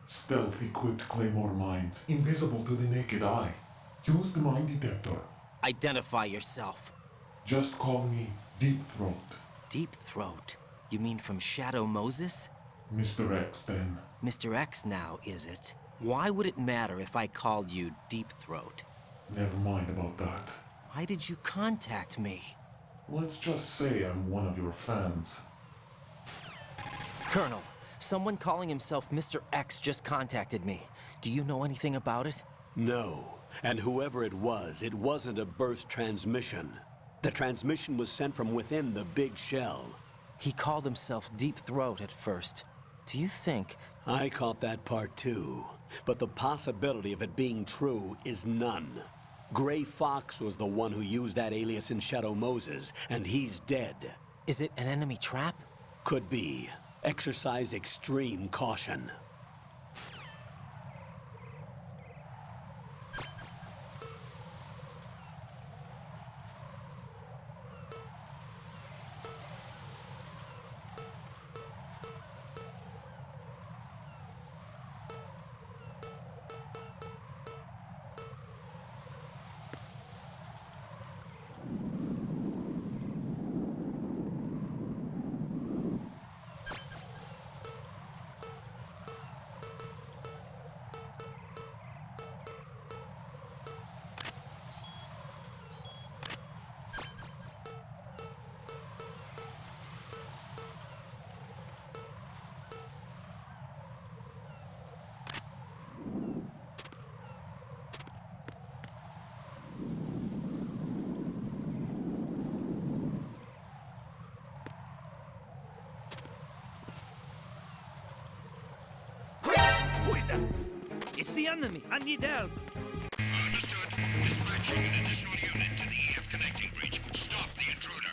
Stealth-equipped Claymore mines, invisible to the naked eye. Use the mine detector. Identify yourself. Just call me Deep Throat. Deep Throat? You mean from Shadow Moses? Mr. X, then. Mr. X now, is it? Why would it matter if I called you Deep Throat? Never mind about that. Why did you contact me? Let's just say I'm one of your fans. Colonel, someone calling himself Mr. X just contacted me. Do you know anything about it? No. And whoever it wasn't a burst transmission. The transmission was sent from within the big shell. He called himself Deep Throat at first. Do you think... I caught that part too. But the possibility of it being true is none. Gray Fox was the one who used that alias in Shadow Moses, and he's dead. Is it an enemy trap? Could be. Exercise extreme caution. It's the enemy. I need help. Understood. Dispatching an additional unit to the EF connecting breach. Stop the intruder.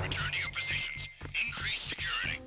Return to your positions. Increase security.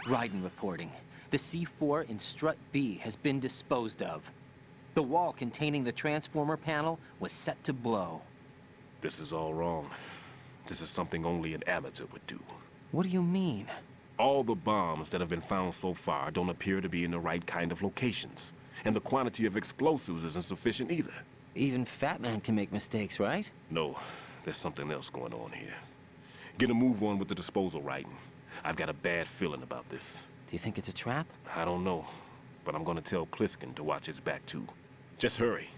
Raiden reporting. The C4 in Strut B has been disposed of. The wall containing the transformer panel was set to blow. This is all wrong. This is something only an amateur would do. What do you mean? All the bombs that have been found so far don't appear to be in the right kind of locations. And the quantity of explosives isn't sufficient either. Even Fat Man can make mistakes, right? No, there's something else going on here. Get a move on with the disposal, Raiden. I've got a bad feeling about this. Do you think it's a trap? I don't know, but I'm gonna tell Pliskin to watch his back too. Just hurry.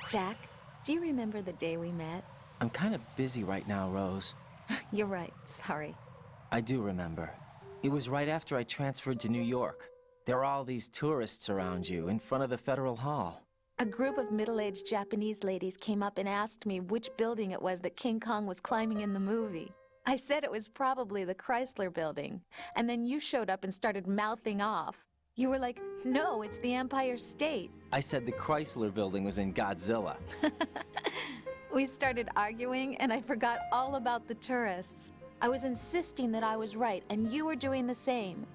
Jack, do you remember the day we met? I'm kind of busy right now, Rose. You're right, sorry. I do remember. It was right after I transferred to New York. There were all these tourists around you in front of the Federal Hall. A group of middle-aged Japanese ladies came up and asked me which building it was that King Kong was climbing in the movie. I said it was probably the Chrysler Building, and then you showed up and started mouthing off. You were like, no, it's the Empire State. I said the Chrysler Building was in Godzilla. We started arguing, and I forgot all about the tourists. I was insisting that I was right, and you were doing the same.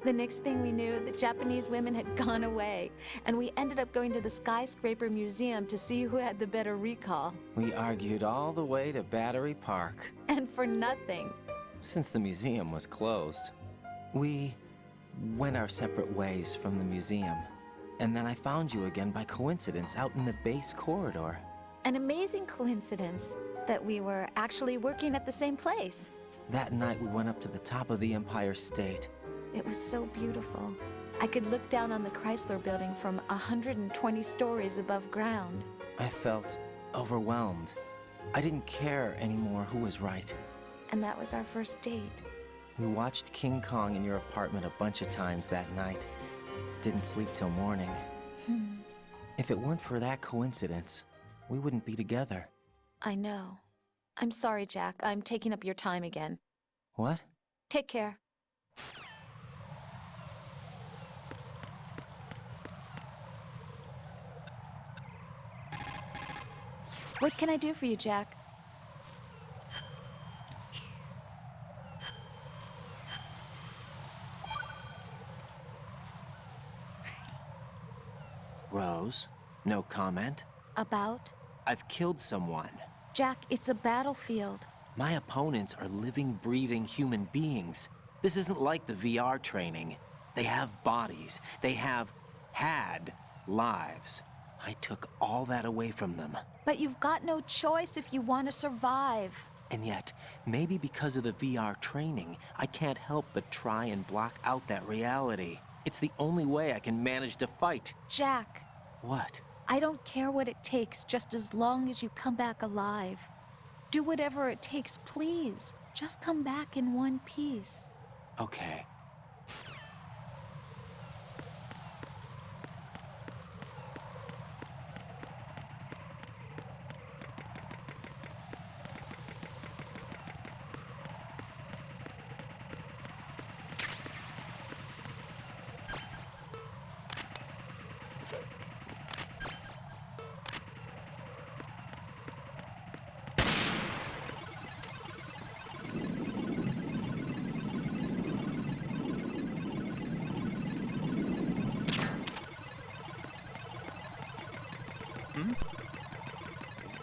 The next thing we knew, the Japanese women had gone away, and we ended up going to the Skyscraper Museum to see who had the better recall. We argued all the way to Battery Park. And for nothing. Since the museum was closed, we went our separate ways from the museum. And then I found you again by coincidence out in the base corridor. An amazing coincidence that we were actually working at the same place. That night we went up to the top of the Empire State. It was so beautiful. I could look down on the Chrysler Building from 120 stories above ground. I felt overwhelmed. I didn't care anymore who was right. And that was our first date. We watched King Kong in your apartment a bunch of times that night. Didn't sleep till morning. If it weren't for that coincidence, we wouldn't be together. I know. I'm sorry, Jack. I'm taking up your time again. What? Take care. What can I do for you, Jack? Rose, no comment? About? I've killed someone. Jack, it's a battlefield. My opponents are living, breathing human beings. This isn't like the VR training. They have bodies. They have had lives. I took all that away from them. But you've got no choice if you want to survive. And yet, maybe because of the VR training, I can't help but try and block out that reality. It's the only way I can manage to fight. Jack. What? I don't care what it takes, just as long as you come back alive. Do whatever it takes, please. Just come back in one piece. Okay. Is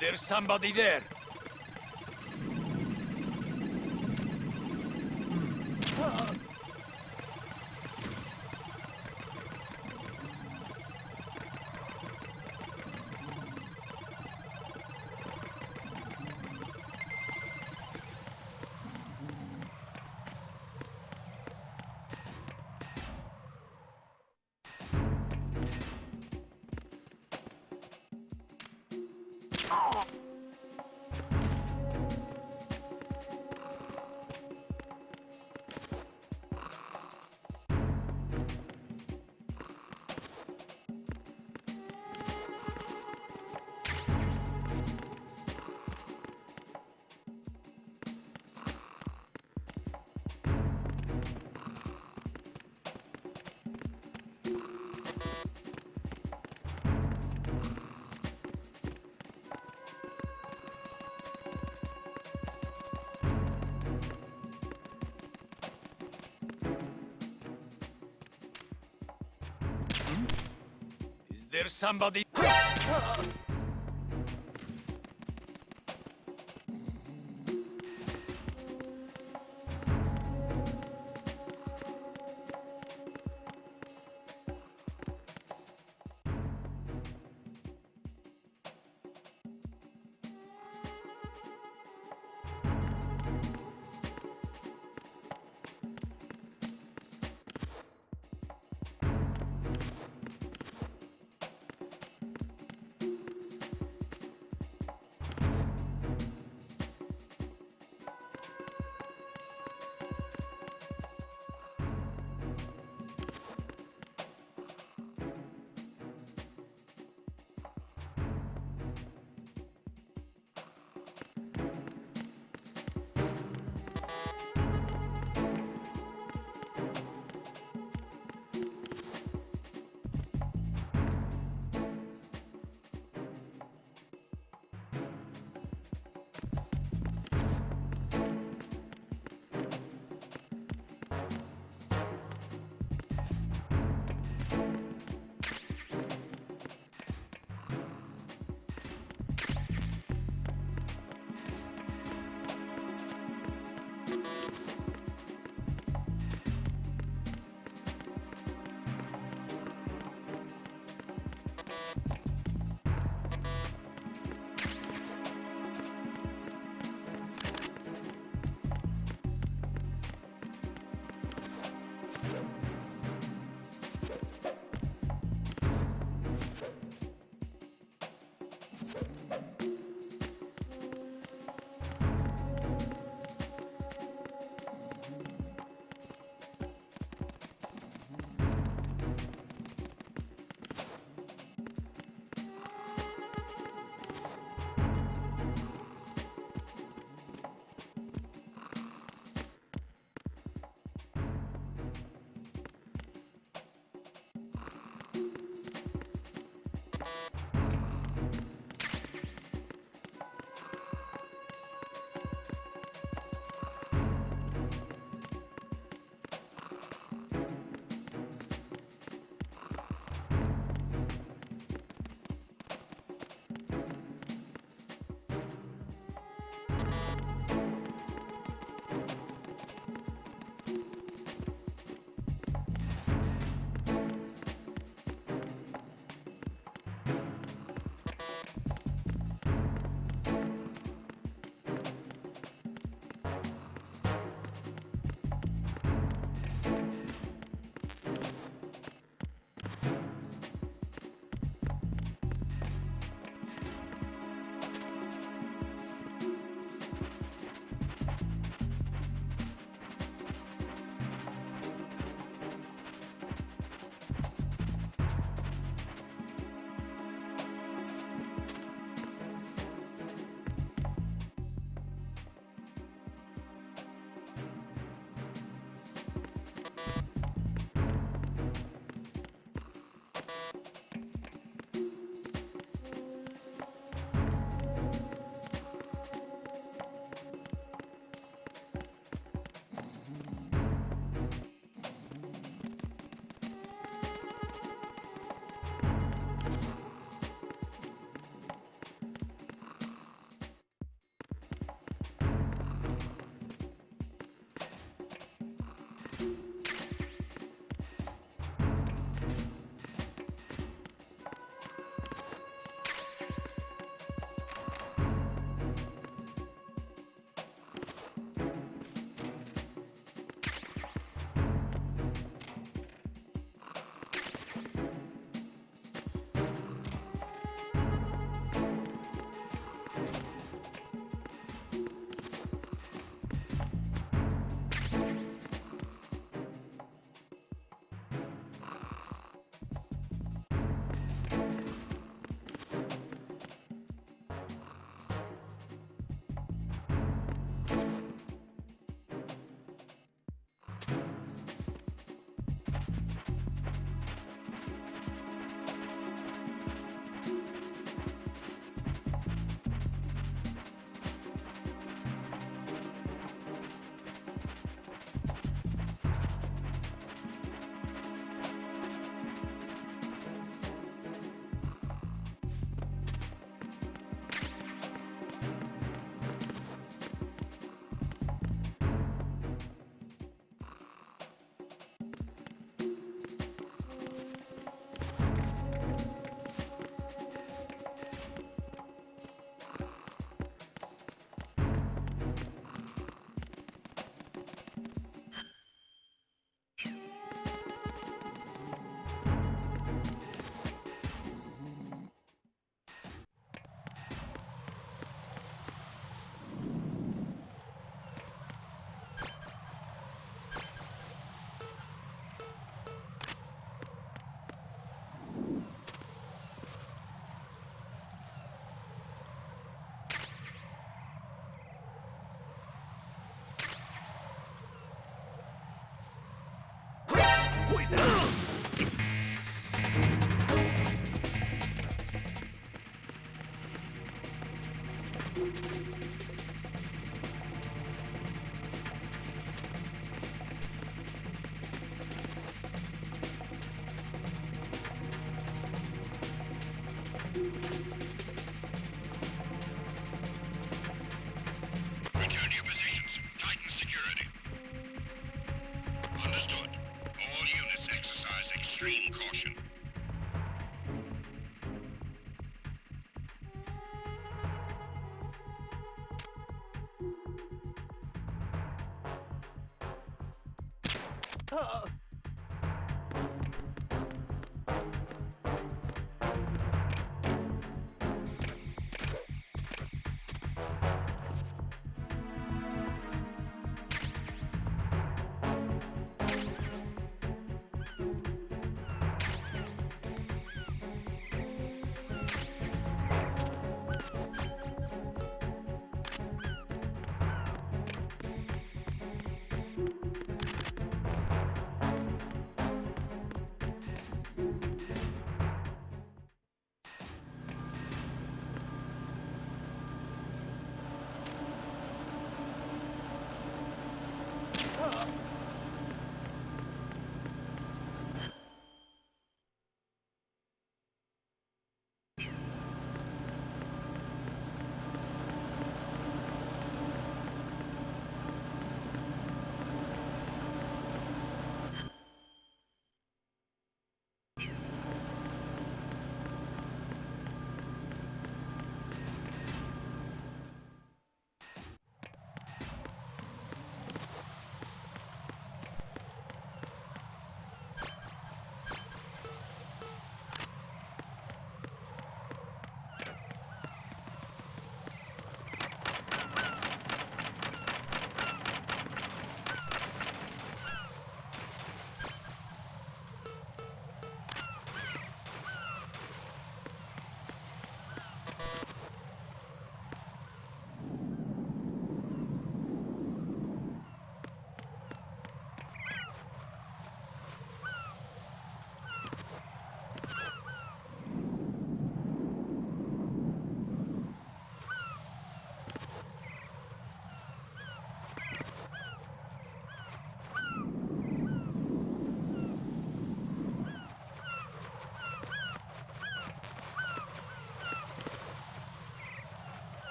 there somebody there? Is there somebody? Return to your positions. Tighten security. Understood. All units exercise extreme caution.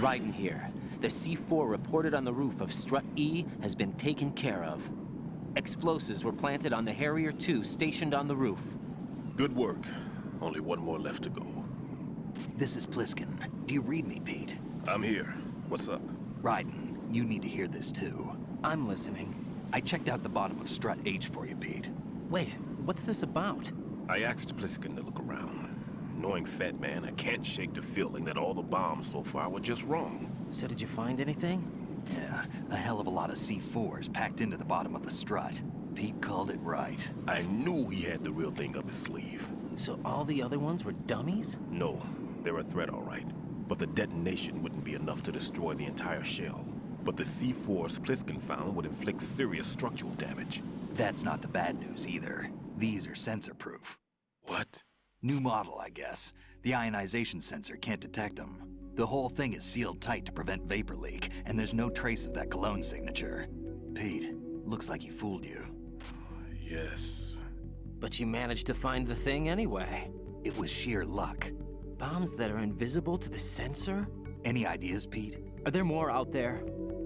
Raiden here. The C4 reported on the roof of Strut E has been taken care of. Explosives were planted on the Harrier 2 stationed on the roof. Good work. Only one more left to go. This is Pliskin. Do you read me, Pete? I'm here. What's up? Raiden, you need to hear this too. I'm listening. I checked out the bottom of Strut H for you, Pete. Wait, what's this about? I asked Pliskin to look around. Knowing Fat Man, I can't shake the feeling that all the bombs so far were just wrong. So did you find anything? Yeah, a hell of a lot of C4s packed into the bottom of the strut. Pete called it right. I knew he had the real thing up his sleeve. So all the other ones were dummies? No, they're a threat, all right. But the detonation wouldn't be enough to destroy the entire shell. But the C4s Pliskin found would inflict serious structural damage. That's not the bad news either. These are sensor-proof. What? New model, I guess. The ionization sensor can't detect them. The whole thing is sealed tight to prevent vapor leak, and there's no trace of that cologne signature. Pete, looks like he fooled you. Yes. But you managed to find the thing anyway. It was sheer luck. Bombs that are invisible to the sensor? Any ideas, Pete? Are there more out there?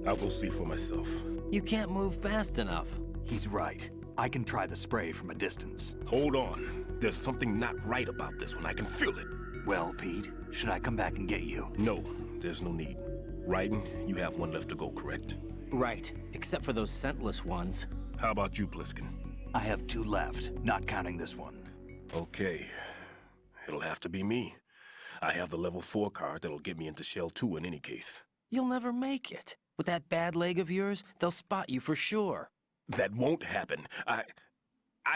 I'll go see for myself. You can't move fast enough. He's right. I can try the spray from a distance. Hold on. There's something not right about this one. I can feel it. Well, Pete, should I come back and get you? No, there's no need. Raiden, you have one left to go, correct? Right, except for those scentless ones. How about you, Pliskin? I have 2 left, not counting this one. Okay. It'll have to be me. I have the level 4 card that'll get me into Shell 2 in any case. You'll never make it. With that bad leg of yours, they'll spot you for sure. That won't happen. I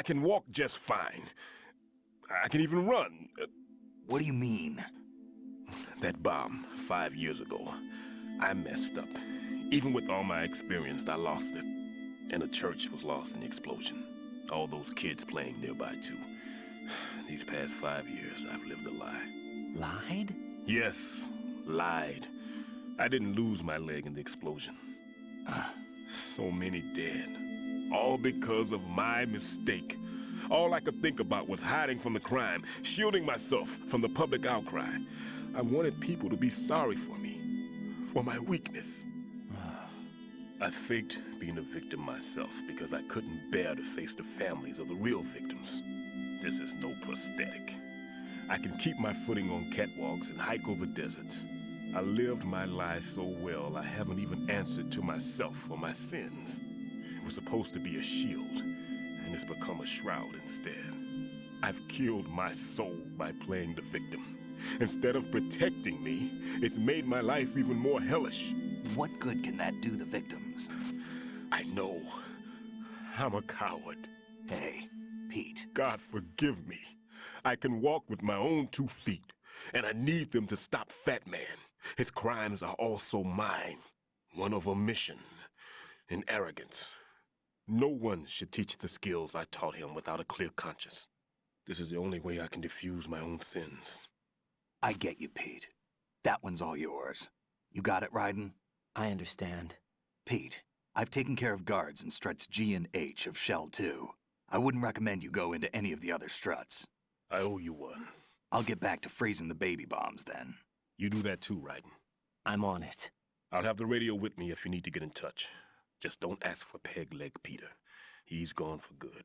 can walk just fine. I can even run. What do you mean? That bomb 5 years ago, I messed up. Even with all my experience, I lost it. And the church was lost in the explosion. All those kids playing nearby, too. These past 5 years, I've lived a lie. Lied? Yes, lied. I didn't lose my leg in the explosion. So many dead. All because of my mistake. All I could think about was hiding from the crime, shielding myself from the public outcry. I wanted people to be sorry for me, for my weakness. I faked being a victim myself because I couldn't bear to face the families of the real victims. This is no prosthetic. I can keep my footing on catwalks and hike over deserts. I lived my life so well, I haven't even answered to myself for my sins. It was supposed to be a shield, and it's become a shroud instead. I've killed my soul by playing the victim. Instead of protecting me, it's made my life even more hellish. What good can that do the victims? I know. I'm a coward. Hey, Pete. God forgive me. I can walk with my own 2 feet, and I need them to stop Fat Man. His crimes are also mine. One of omission and arrogance. No one should teach the skills I taught him without a clear conscience. This is the only way I can diffuse my own sins. I get you, Pete. That one's all yours. You got it, Raiden? I understand. Pete, I've taken care of guards in struts G and H of Shell 2. I wouldn't recommend you go into any of the other struts. I owe you one. I'll get back to freezing the baby bombs then. You do that too, Raiden. I'm on it. I'll have the radio with me if you need to get in touch. Just don't ask for Peg Leg Peter. He's gone for good.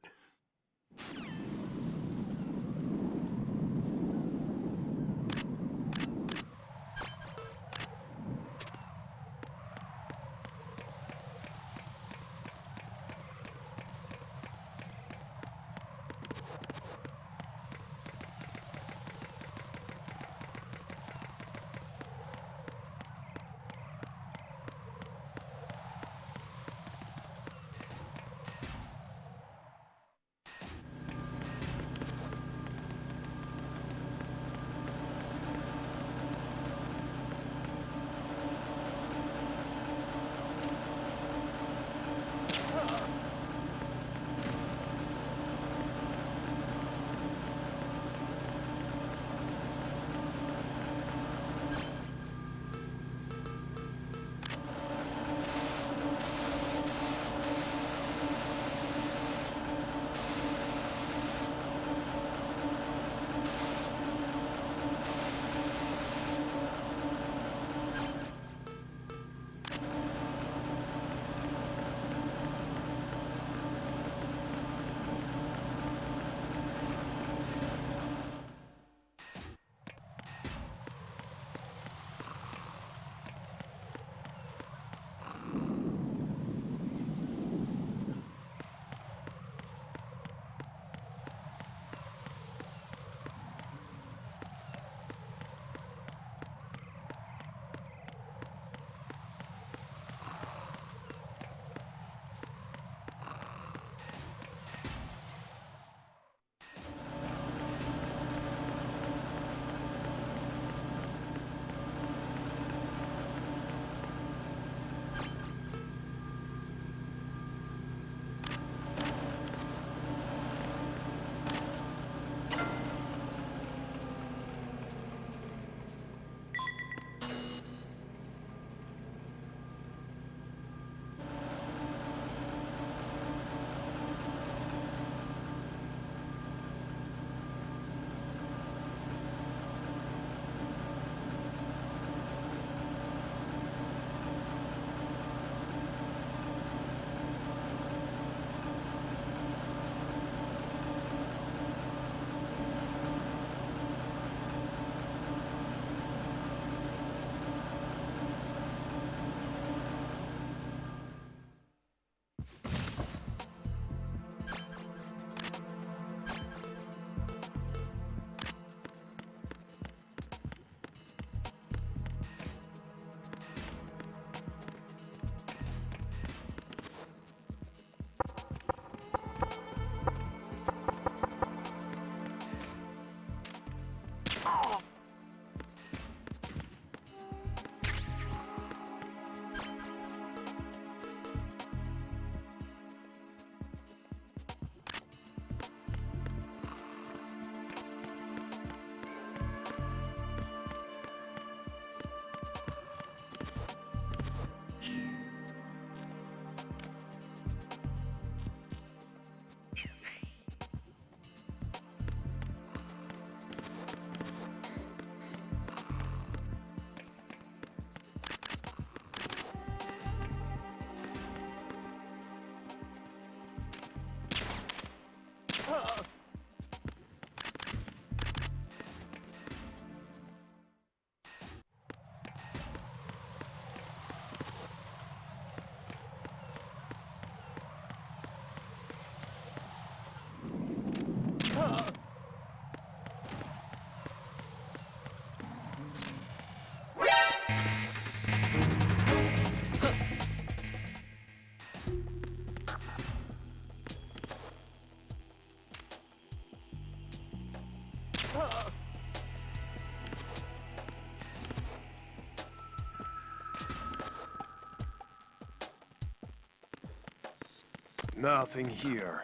Nothing here.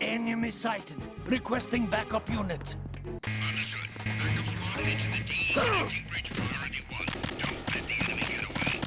Enemy sighted. Requesting backup unit. Understood. Backup squad head to the D. Connecting bridge priority 1. Don't let the enemy get away.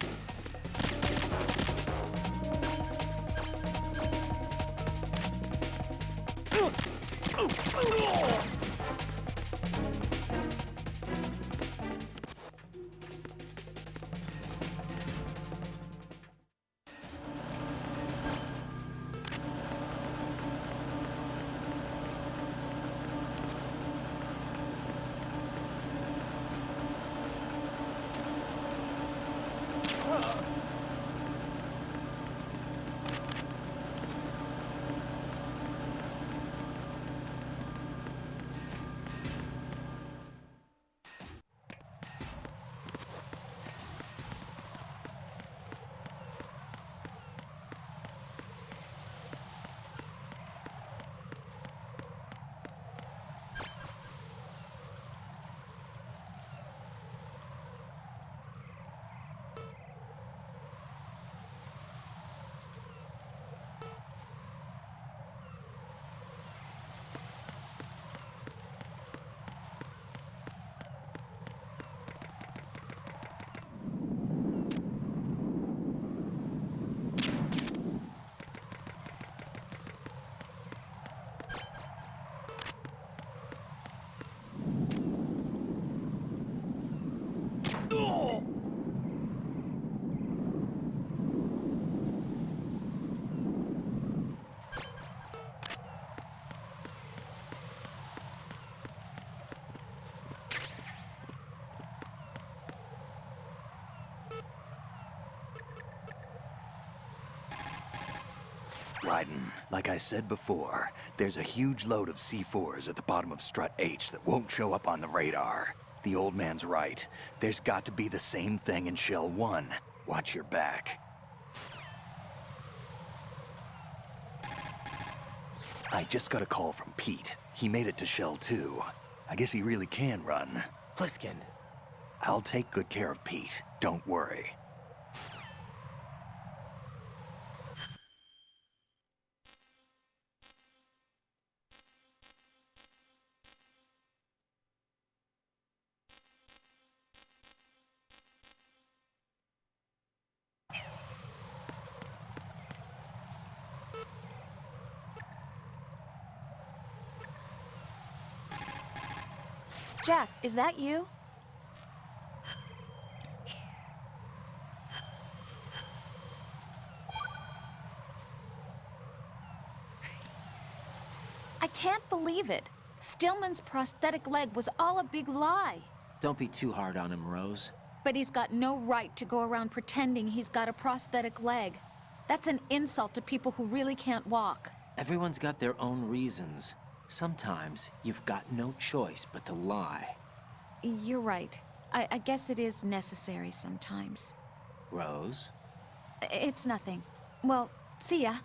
Raiden, like I said before, there's a huge load of C4s at the bottom of Strut H that won't show up on the radar. The old man's right. There's got to be the same thing in Shell 1. Watch your back. I just got a call from Pete. He made it to Shell 2. I guess he really can run. Pliskin. I'll take good care of Pete. Don't worry. Jack, is that you? I can't believe it. Stillman's prosthetic leg was all a big lie. Don't be too hard on him, Rose. But he's got no right to go around pretending he's got a prosthetic leg. That's an insult to people who really can't walk. Everyone's got their own reasons. Sometimes you've got no choice but to lie. You're right. I guess it is necessary sometimes. Rose? It's nothing. Well, see ya.